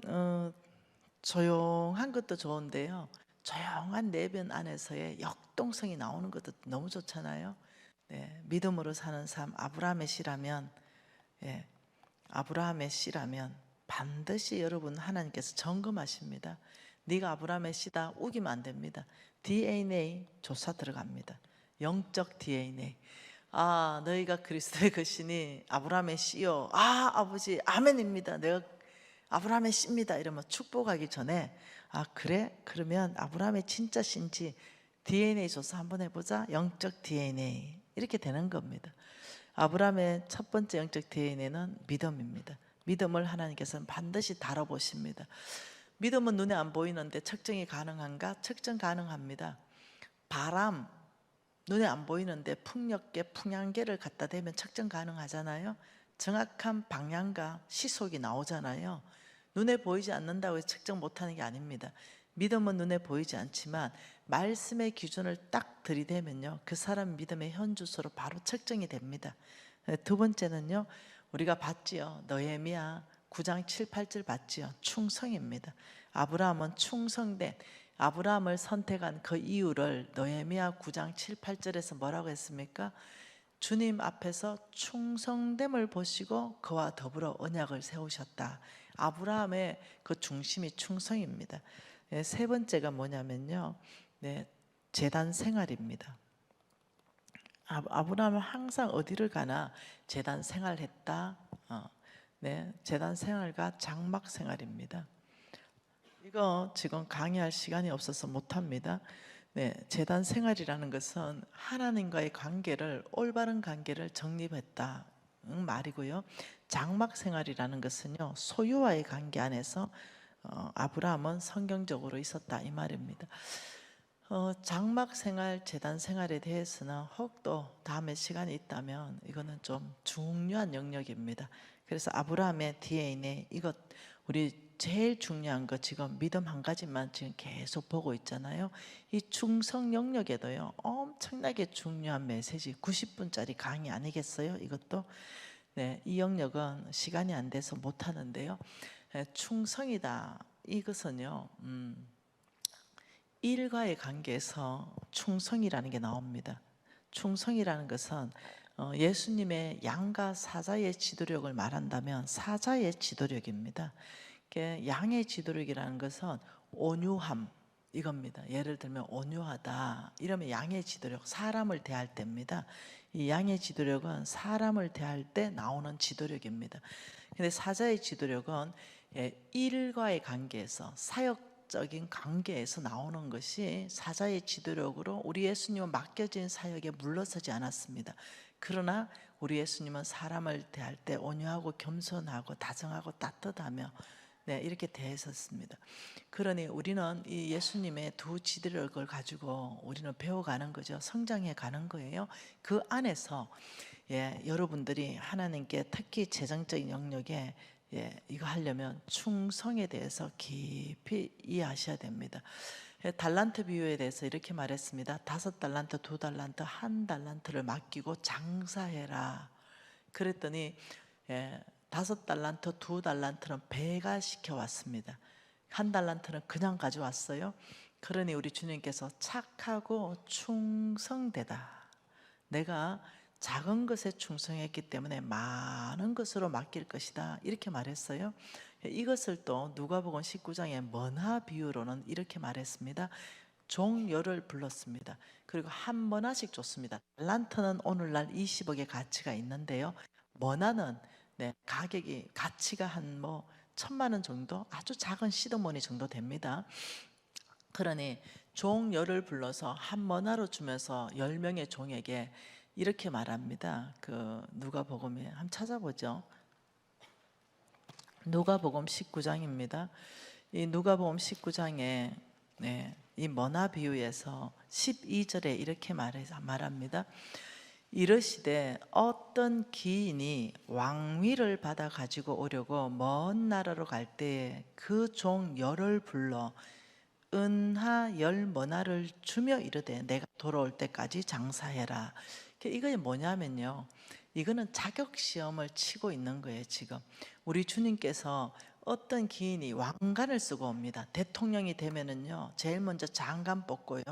조용한 것도 좋은데요, 조용한 내변 안에서의 역동성이 나오는 것도 너무 좋잖아요. 믿음으로 사는 삶, 아브라함의 씨라면 반드시 여러분 하나님께서 점검하십니다. 네가 아브라함의 씨다 우기면 안 됩니다. DNA 조사 들어갑니다. 영적 DNA. 너희가 그리스도의 것이니 아브라함의 씨요. 아버지 아멘입니다. 내가 아브라함의 씨입니다. 이러면 축복하기 전에 그래? 그러면 아브라함의 진짜 씨인지 DNA 조사 한번 해보자. 영적 DNA. 이렇게 되는 겁니다. 아브라함의 첫 번째 영적 DNA는 믿음입니다. 믿음을 하나님께서는 반드시 다뤄보십니다. 믿음은 눈에 안 보이는데 측정이 가능한가? 측정 가능합니다. 바람, 눈에 안 보이는데 풍력계, 풍향계를 갖다 대면 측정 가능하잖아요. 정확한 방향과 시속이 나오잖아요. 눈에 보이지 않는다고 해서 측정 못하는 게 아닙니다. 믿음은 눈에 보이지 않지만 말씀의 기준을 딱 들이대면요, 그 사람 믿음의 현주소로 바로 측정이 됩니다. 두 번째는요, 우리가 봤지요. 느헤미야 9장 7, 8절 봤지요. 충성입니다. 아브라함은 충성된, 아브라함을 선택한 그 이유를 느헤미야 9장 7, 8절에서 뭐라고 했습니까? 주님 앞에서 충성됨을 보시고 그와 더불어 언약을 세우셨다. 아브라함의 그 중심이 충성입니다. 세 번째가 뭐냐면요, 제단 생활입니다. 아브라함은 항상 어디를 가나 제단 생활했다. 제단 생활과 장막 생활입니다. 이거 지금 강의할 시간이 없어서 못합니다. 제단 생활이라는 것은 하나님과의 관계를, 올바른 관계를 정립했다 말이고요. 장막 생활이라는 것은요, 소유와의 관계 안에서 아브라함은 성경적으로 있었다 이 말입니다. 장막 생활, 제단 생활에 대해서는 혹도 다음에 시간이 있다면 이거는 좀 중요한 영역입니다. 그래서 아브라함의 DNA에 이것 우리 제일 중요한 거 지금 믿음 한 가지만 지금 계속 보고 있잖아요. 이 충성 영역에도요 엄청나게 중요한 메시지 90분짜리 강의 아니겠어요? 이것도 네, 이 영역은 시간이 안 돼서 못 하는데요. 충성이다 이것은요. 일과의 관계에서 충성이라는 게 나옵니다. 충성이라는 것은 예수님의 양과 사자의 지도력을 말한다면 사자의 지도력입니다. 양의 지도력이라는 것은 온유함 이겁니다. 예를 들면 온유하다 이러면 양의 지도력, 사람을 대할 때입니다. 이 양의 지도력은 사람을 대할 때 나오는 지도력입니다. 근데 사자의 지도력은 일과의 관계에서 사역적인 관계에서 나오는 것이 사자의 지도력으로 우리 예수님은 맡겨진 사역에 물러서지 않았습니다. 그러나 우리 예수님은 사람을 대할 때 온유하고 겸손하고 다정하고 따뜻하며 네, 이렇게 대했었습니다. 그러니 우리는 이 예수님의 두 지도력을 가지고 우리는 배워가는 거죠. 성장해 가는 거예요. 그 안에서 여러분들이 하나님께 특히 재정적인 영역에 이거 하려면 충성에 대해서 깊이 이해하셔야 됩니다. 달란트 비유에 대해서 이렇게 말했습니다. 5달란트, 2달란트, 1달란트를 맡기고 장사해라. 그랬더니 5달란트, 2달란트는 배가 시켜왔습니다. 1달란트는 그냥 가져왔어요. 그러니 우리 주님께서 착하고 충성되다. 내가 작은 것에 충성했기 때문에 많은 것으로 맡길 것이다. 이렇게 말했어요. 이것을 또 누가복음 19장의 머나 비유로는 이렇게 말했습니다. 종열을 불렀습니다. 그리고 한 머나씩 줬습니다. 달란트는 오늘날 20억의 가치가 있는데요. 머나는 가격이 가치가 한 1,000만 원 정도, 아주 작은 시드머니 정도 됩니다. 그러니 종열을 불러서 한 머나로 주면서 10명의 종에게 이렇게 말합니다. 그 누가복음에 한번 찾아보죠. 누가복음 19장입니다. 이 누가복음 19장에 이 머나 비유에서 12절에 이렇게 말합니다. 이르시되 어떤 기인이 왕위를 받아 가지고 오려고 먼 나라로 갈 때에 그 종 열을 불러 은하 10머나를 주며 이르되 내가 돌아올 때까지 장사해라. 이게 뭐냐면요, 이거는 자격시험을 치고 있는 거예요. 지금 우리 주님께서 어떤 기인이 왕관을 쓰고 옵니다. 대통령이 되면은요 제일 먼저 장관 뽑고요,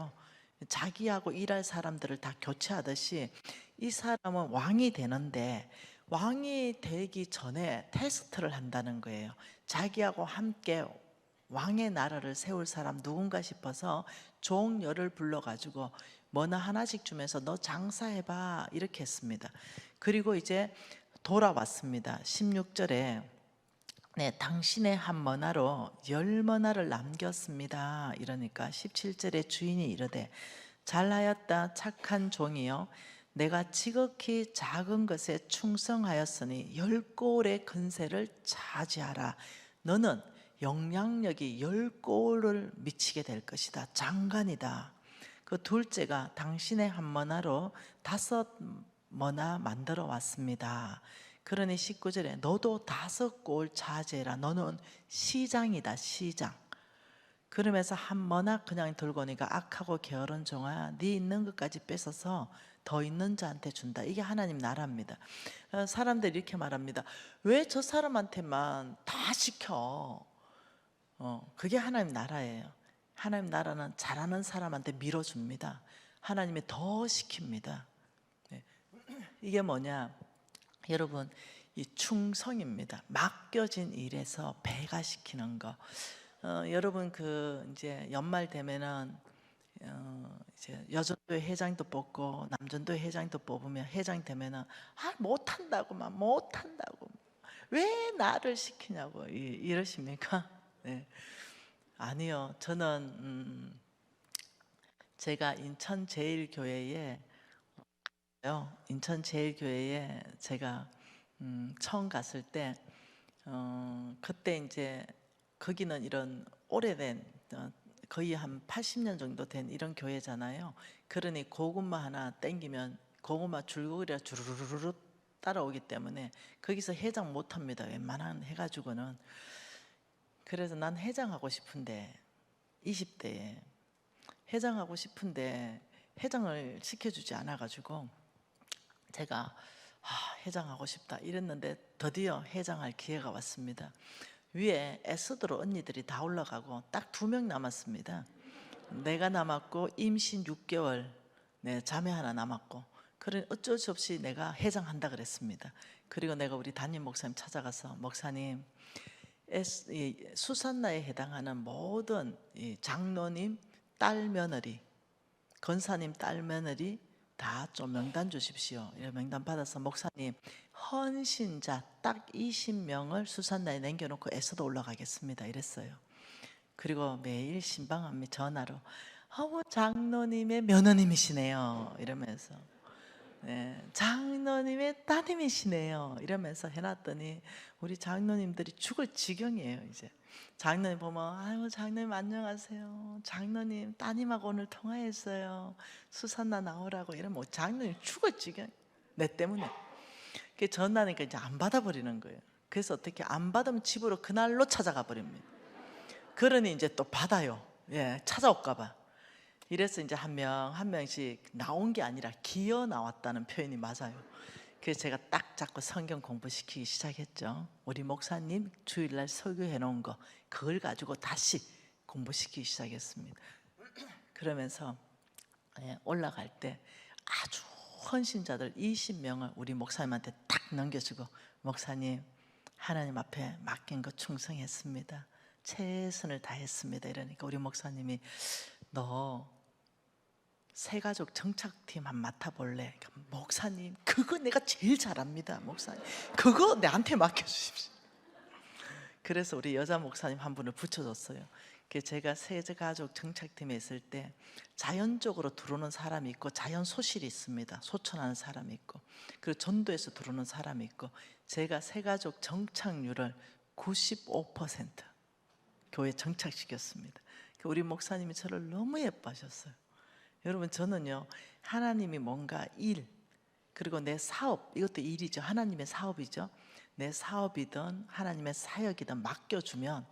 자기하고 일할 사람들을 다 교체하듯이 이 사람은 왕이 되는데 왕이 되기 전에 테스트를 한다는 거예요. 자기하고 함께 왕의 나라를 세울 사람 누군가 싶어서 종열을 불러가지고 머나 하나씩 주면서 너 장사해봐 이렇게 했습니다. 그리고 이제 돌아왔습니다. 16절에 당신의 한 머나로 10머나를 남겼습니다. 이러니까 17절에 주인이 이르되 잘하였다 착한 종이여, 내가 지극히 작은 것에 충성하였으니 10골의 근세를 차지하라. 너는 영향력이 10골을 미치게 될 것이다. 장관이다. 그 둘째가 당신의 한 머나로 5머나 만들어 왔습니다. 그러니 19절에 너도 5골 차지해라. 너는 시장이다. 시장. 그러면서 한 머나 그냥 들고 오니까 악하고 게으른 종아, 네 있는 것까지 뺏어서 더 있는 자한테 준다. 이게 하나님 나라입니다. 사람들이 이렇게 말합니다. 왜 저 사람한테만 다 시켜? 그게 하나님 나라예요. 하나님 나라는 잘하는 사람한테 밀어줍니다. 하나님이 더 시킵니다. 이게 뭐냐? 여러분, 이 충성입니다. 맡겨진 일에서 배가 시키는 거. 여러분 이제 연말 되면은 이제 여전도회 회장도 뽑고 남전도회 회장도 뽑으면 회장 되면은 못한다고만 못한다고 왜 나를 시키냐고 이러십니까? 네. 아니요. 저는 제가 인천 제일교회에 제가 처음 갔을 때 그때 이제 거기는 이런 오래된 거의 한 80년 정도 된 이런 교회잖아요. 그러니 고구마 하나 땡기면 고구마 줄거리가 주르르르 따라오기 때문에 거기서 해장 못 합니다. 웬만한 해가지고는. 그래서 난 해장하고 싶은데 20대에 해장하고 싶은데 해장을 시켜주지 않아가지고 제가 해장하고 싶다 이랬는데 드디어 해장할 기회가 왔습니다. 위에 에스더로 언니들이 다 올라가고 딱 2명 남았습니다. 내가 남았고 임신 6개월 자매 하나 남았고, 그래 어쩔 수 없이 내가 해장한다 그랬습니다. 그리고 내가 우리 담임 목사님 찾아가서 목사님, 수산나에 해당하는 모든 장로님 딸 며느리, 권사님 딸 며느리 다 좀 명단 주십시오. 이런 명단 받아서 목사님 헌신자 딱 20명을 수산나에 남겨놓고 에서도 올라가겠습니다 이랬어요. 그리고 매일 신방함이 전화로 어머 장로님의 며느님이시네요 이러면서, 장로님의 따님이시네요 이러면서 해놨더니 우리 장로님들이 죽을 지경이에요. 이제 장로님 보면 아유 장로님 안녕하세요, 장로님 따님하고 오늘 통화했어요, 수산나 나오라고 이러면 장로님 죽을 지경, 내 때문에. 그 전화니까 이제 안 받아버리는 거예요. 그래서 어떻게 안 받으면 집으로 그날로 찾아가 버립니다. 그러니 이제 또 받아요. 찾아올까봐. 이래서 이제 한 명 한 명씩 나온 게 아니라 기어 나왔다는 표현이 맞아요. 그래서 제가 딱 잡고 성경 공부시키기 시작했죠. 우리 목사님 주일날 설교해 놓은 거 그걸 가지고 다시 공부시키기 시작했습니다. 그러면서 올라갈 때 아주 헌신자들 20명을 우리 목사님한테 딱 넘겨주고, 목사님 하나님 앞에 맡긴 거 충성했습니다, 최선을 다했습니다 이러니까 우리 목사님이 너 새가족 정착팀 한번 맡아볼래? 그러니까 목사님 그거 내가 제일 잘합니다, 목사님 그거 내한테 맡겨주십시오. 그래서 우리 여자 목사님 한 분을 붙여줬어요. 제가 새가족 정착팀에 있을 때 자연적으로 들어오는 사람이 있고 자연 소실이 있습니다. 소천하는 사람이 있고, 그리고 전도에서 들어오는 사람이 있고, 제가 새가족 정착률을 95% 교회 정착시켰습니다. 우리 목사님이 저를 너무 예뻐하셨어요. 여러분 저는요 하나님이 뭔가 일, 그리고 내 사업, 이것도 일이죠. 하나님의 사업이죠. 내 사업이든 하나님의 사역이든 맡겨주면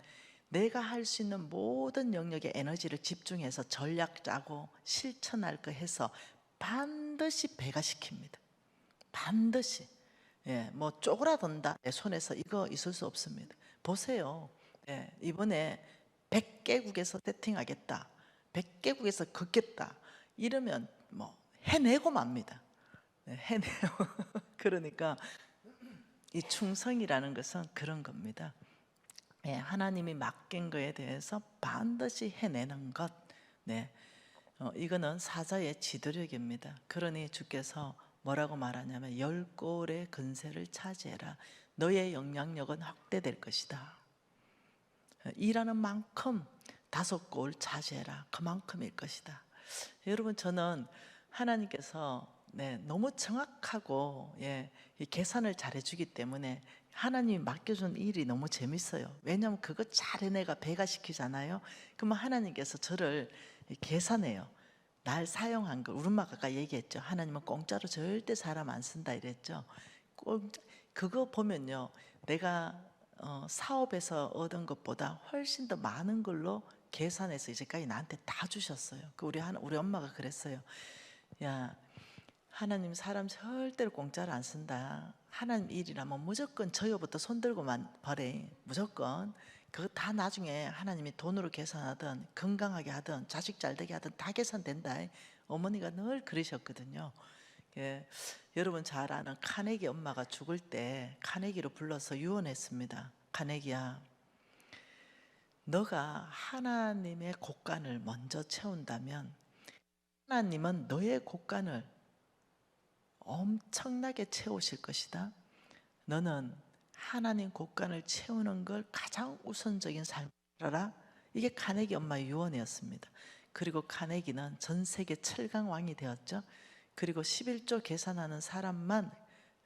내가 할 수 있는 모든 영역에 에너지를 집중해서 전략 짜고 실천할 거 해서 반드시 배가 시킵니다. 반드시. 뭐 쪼그라든다 내 손에서 이거 있을 수 없습니다. 보세요. 이번에 100개국에서 세팅하겠다, 100개국에서 걷겠다 이러면 뭐 해내고 맙니다. 해내요. 그러니까 이 충성이라는 것은 그런 겁니다. 하나님이 맡긴 거에 대해서 반드시 해내는 것. 이거는 사자의 지도력입니다. 그러니 주께서 뭐라고 말하냐면 10골의 근세를 차지해라, 너의 영향력은 확대될 것이다. 일하는 만큼 5골 차지해라, 그만큼일 것이다. 여러분 저는 하나님께서 너무 정확하고 이 계산을 잘해주기 때문에 하나님이 맡겨준 일이 너무 재밌어요. 왜냐하면 그거 잘 해내가 배가 시키잖아요. 그러면 하나님께서 저를 계산해요. 날 사용한 걸. 우리 엄마가 아까 얘기했죠. 하나님은 공짜로 절대 사람 안 쓴다 이랬죠. 그거 보면요, 내가 사업에서 얻은 것보다 훨씬 더 많은 걸로 계산해서 이제까지 나한테 다 주셨어요. 우리 엄마가 그랬어요. 야, 하나님 사람 절대로 공짜로 안 쓴다. 하나님 일이라면 무조건 저요부터 손들고만 버래. 무조건 그거 다 나중에 하나님이 돈으로 계산하든 건강하게 하든 자식 잘되게 하든 다 계산된다. 어머니가 늘 그러셨거든요. 여러분 잘 아는 카네기 엄마가 죽을 때 카네기로 불러서 유언했습니다. 카네기야, 너가 하나님의 곳간을 먼저 채운다면 하나님은 너의 곳간을 엄청나게 채우실 것이다. 너는 하나님 곳간을 채우는 걸 가장 우선적인 삶을 살아라. 이게 카네기 엄마의 유언이었습니다. 그리고 카네기는 전 세계 철강왕이 되었죠. 그리고 11조 계산하는 사람만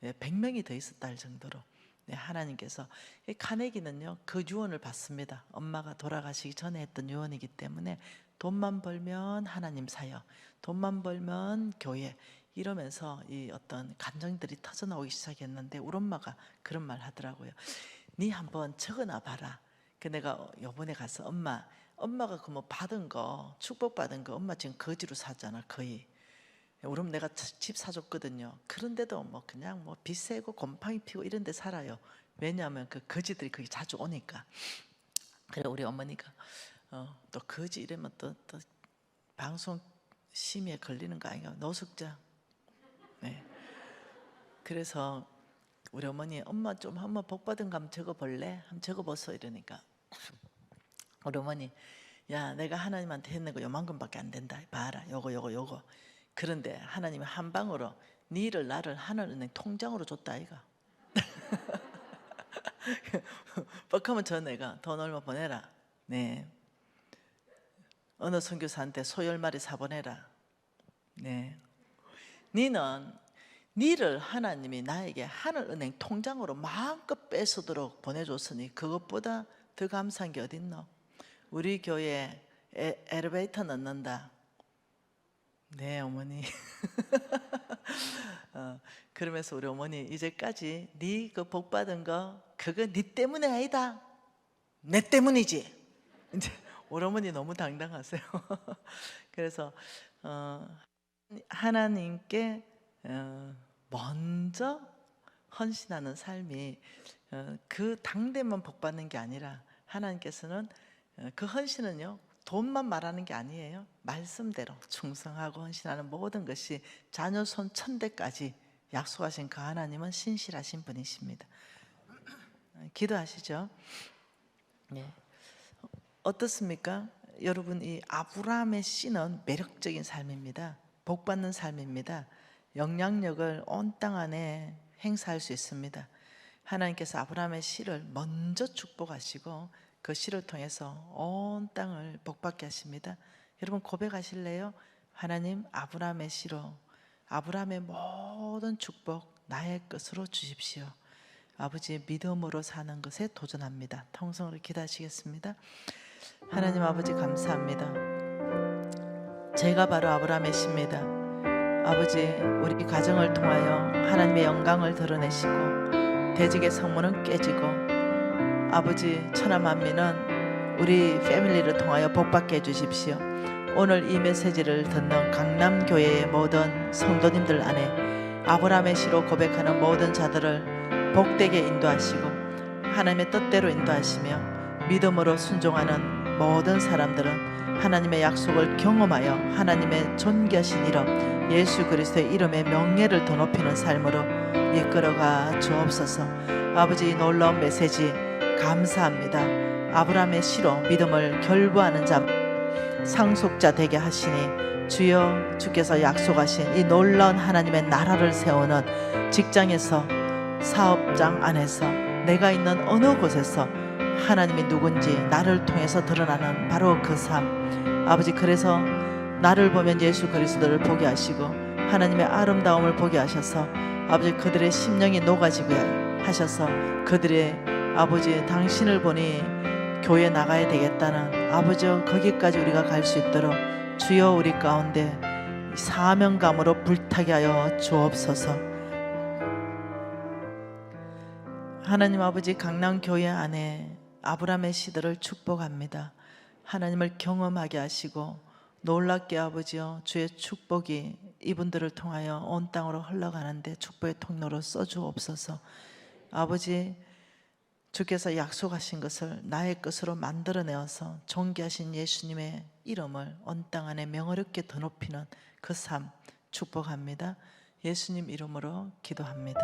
100명이 더 있었다 할 정도로 네, 하나님께서 이 카네기는요 그 유언을 받습니다. 엄마가 돌아가시기 전에 했던 유언이기 때문에 돈만 벌면 하나님 사역, 돈만 벌면 교회 이러면서 이 어떤 감정들이 터져 나오기 시작했는데 우리 엄마가 그런 말 하더라고요. 네 한번 적어놔 봐라. 그 내가 요번에 가서 엄마가 그 뭐 받은 거 축복 받은 거 엄마 지금 거지로 사잖아 거의. 우리 엄마 내가 집 사줬거든요. 그런데도 뭐 그냥 뭐 비세고 곰팡이 피고 이런 데 살아요. 왜냐하면 그 거지들이 거기 자주 오니까. 그래 우리 어머니가 또 거지 이러면 또 방송 심의에 걸리는 거 아닌가 노숙자. 네. 그래서 우리 어머니 엄마 좀 한번 복 받은 거 한번 적어볼래? 한번 적어보소 이러니까 우리 어머니 야 내가 하나님한테 했는 거 요만큼밖에 안 된다. 봐라 요거. 그런데 하나님이 한 방으로 니를 나를 하늘은행 통장으로 줬다 아이가. 뻑하면 저 내가 돈 얼마 보내라. 네. 어느 선교사한테 소 10마리 사보내라. 네. 니를 하나님이 나에게 하늘은행 통장으로 마음껏 뺏어도록 보내줬으니 그것보다 더 감사한 게 어딨노? 우리 교회 엘리베이터 넣는다. 네 어머니. 그러면서 우리 어머니 이제까지 네 그 복 받은 거 그거 네 때문에 아니다. 내 때문이지. 이제 우리 어머니 너무 당당하세요. 그래서 하나님께 먼저 헌신하는 삶이 그 당대만 복 받는 게 아니라 하나님께서는 그 헌신은요 돈만 말하는 게 아니에요. 말씀대로 충성하고 헌신하는 모든 것이 자녀 손 1000대까지 약속하신 그 하나님은 신실하신 분이십니다. 기도하시죠. 네. 어떻습니까? 여러분 이 아브라함의 씨는 매력적인 삶입니다. 복받는 삶입니다. 영향력을 온 땅 안에 행사할 수 있습니다. 하나님께서 아브라함의 씨를 먼저 축복하시고 그 씨를 통해서 온 땅을 복받게 하십니다. 여러분 고백하실래요? 하나님 아브라함의 씨로 아브라함의 모든 축복 나의 것으로 주십시오. 아버지 믿음으로 사는 것에 도전합니다. 통성으로 기도하시겠습니다. 하나님 아버지 감사합니다. 제가 바로 아브라함의 씨입니다. 아버지 우리 가정을 통하여 하나님의 영광을 드러내시고 대적의 성문은 깨지고 아버지 천하만민은 우리 패밀리를 통하여 복받게 해주십시오. 오늘 이 메시지를 듣는 강남교회의 모든 성도님들 안에 아브라함의 씨로 고백하는 모든 자들을 복되게 인도하시고 하나님의 뜻대로 인도하시며 믿음으로 순종하는 모든 사람들은 하나님의 약속을 경험하여 하나님의 존귀하신 이름 예수 그리스도의 이름의 명예를 더 높이는 삶으로 이끌어가 주옵소서. 아버지 이 놀라운 메시지 감사합니다. 아브라함의 씨로 믿음을 결부하는 자 상속자 되게 하시니 주여 주께서 약속하신 이 놀라운 하나님의 나라를 세우는 직장에서 사업장 안에서 내가 있는 어느 곳에서 하나님이 누군지 나를 통해서 드러나는 바로 그 삶 아버지 그래서 나를 보면 예수 그리스도를 보게 하시고 하나님의 아름다움을 보게 하셔서 아버지 그들의 심령이 녹아지게 하셔서 그들의 아버지 당신을 보니 교회 나가야 되겠다는 아버지 거기까지 우리가 갈 수 있도록 주여 우리 가운데 사명감으로 불타게 하여 주옵소서. 하나님 아버지 강남교회 안에 아브라함의 씨들을 축복합니다. 하나님을 경험하게 하시고 놀랍게 아버지여 주의 축복이 이분들을 통하여 온 땅으로 흘러가는데 축복의 통로로 써주옵소서. 아버지 주께서 약속하신 것을 나의 것으로 만들어내어서 존귀하신 예수님의 이름을 온 땅 안에 명어렵게 더 높이는 그 삶 축복합니다. 예수님 이름으로 기도합니다.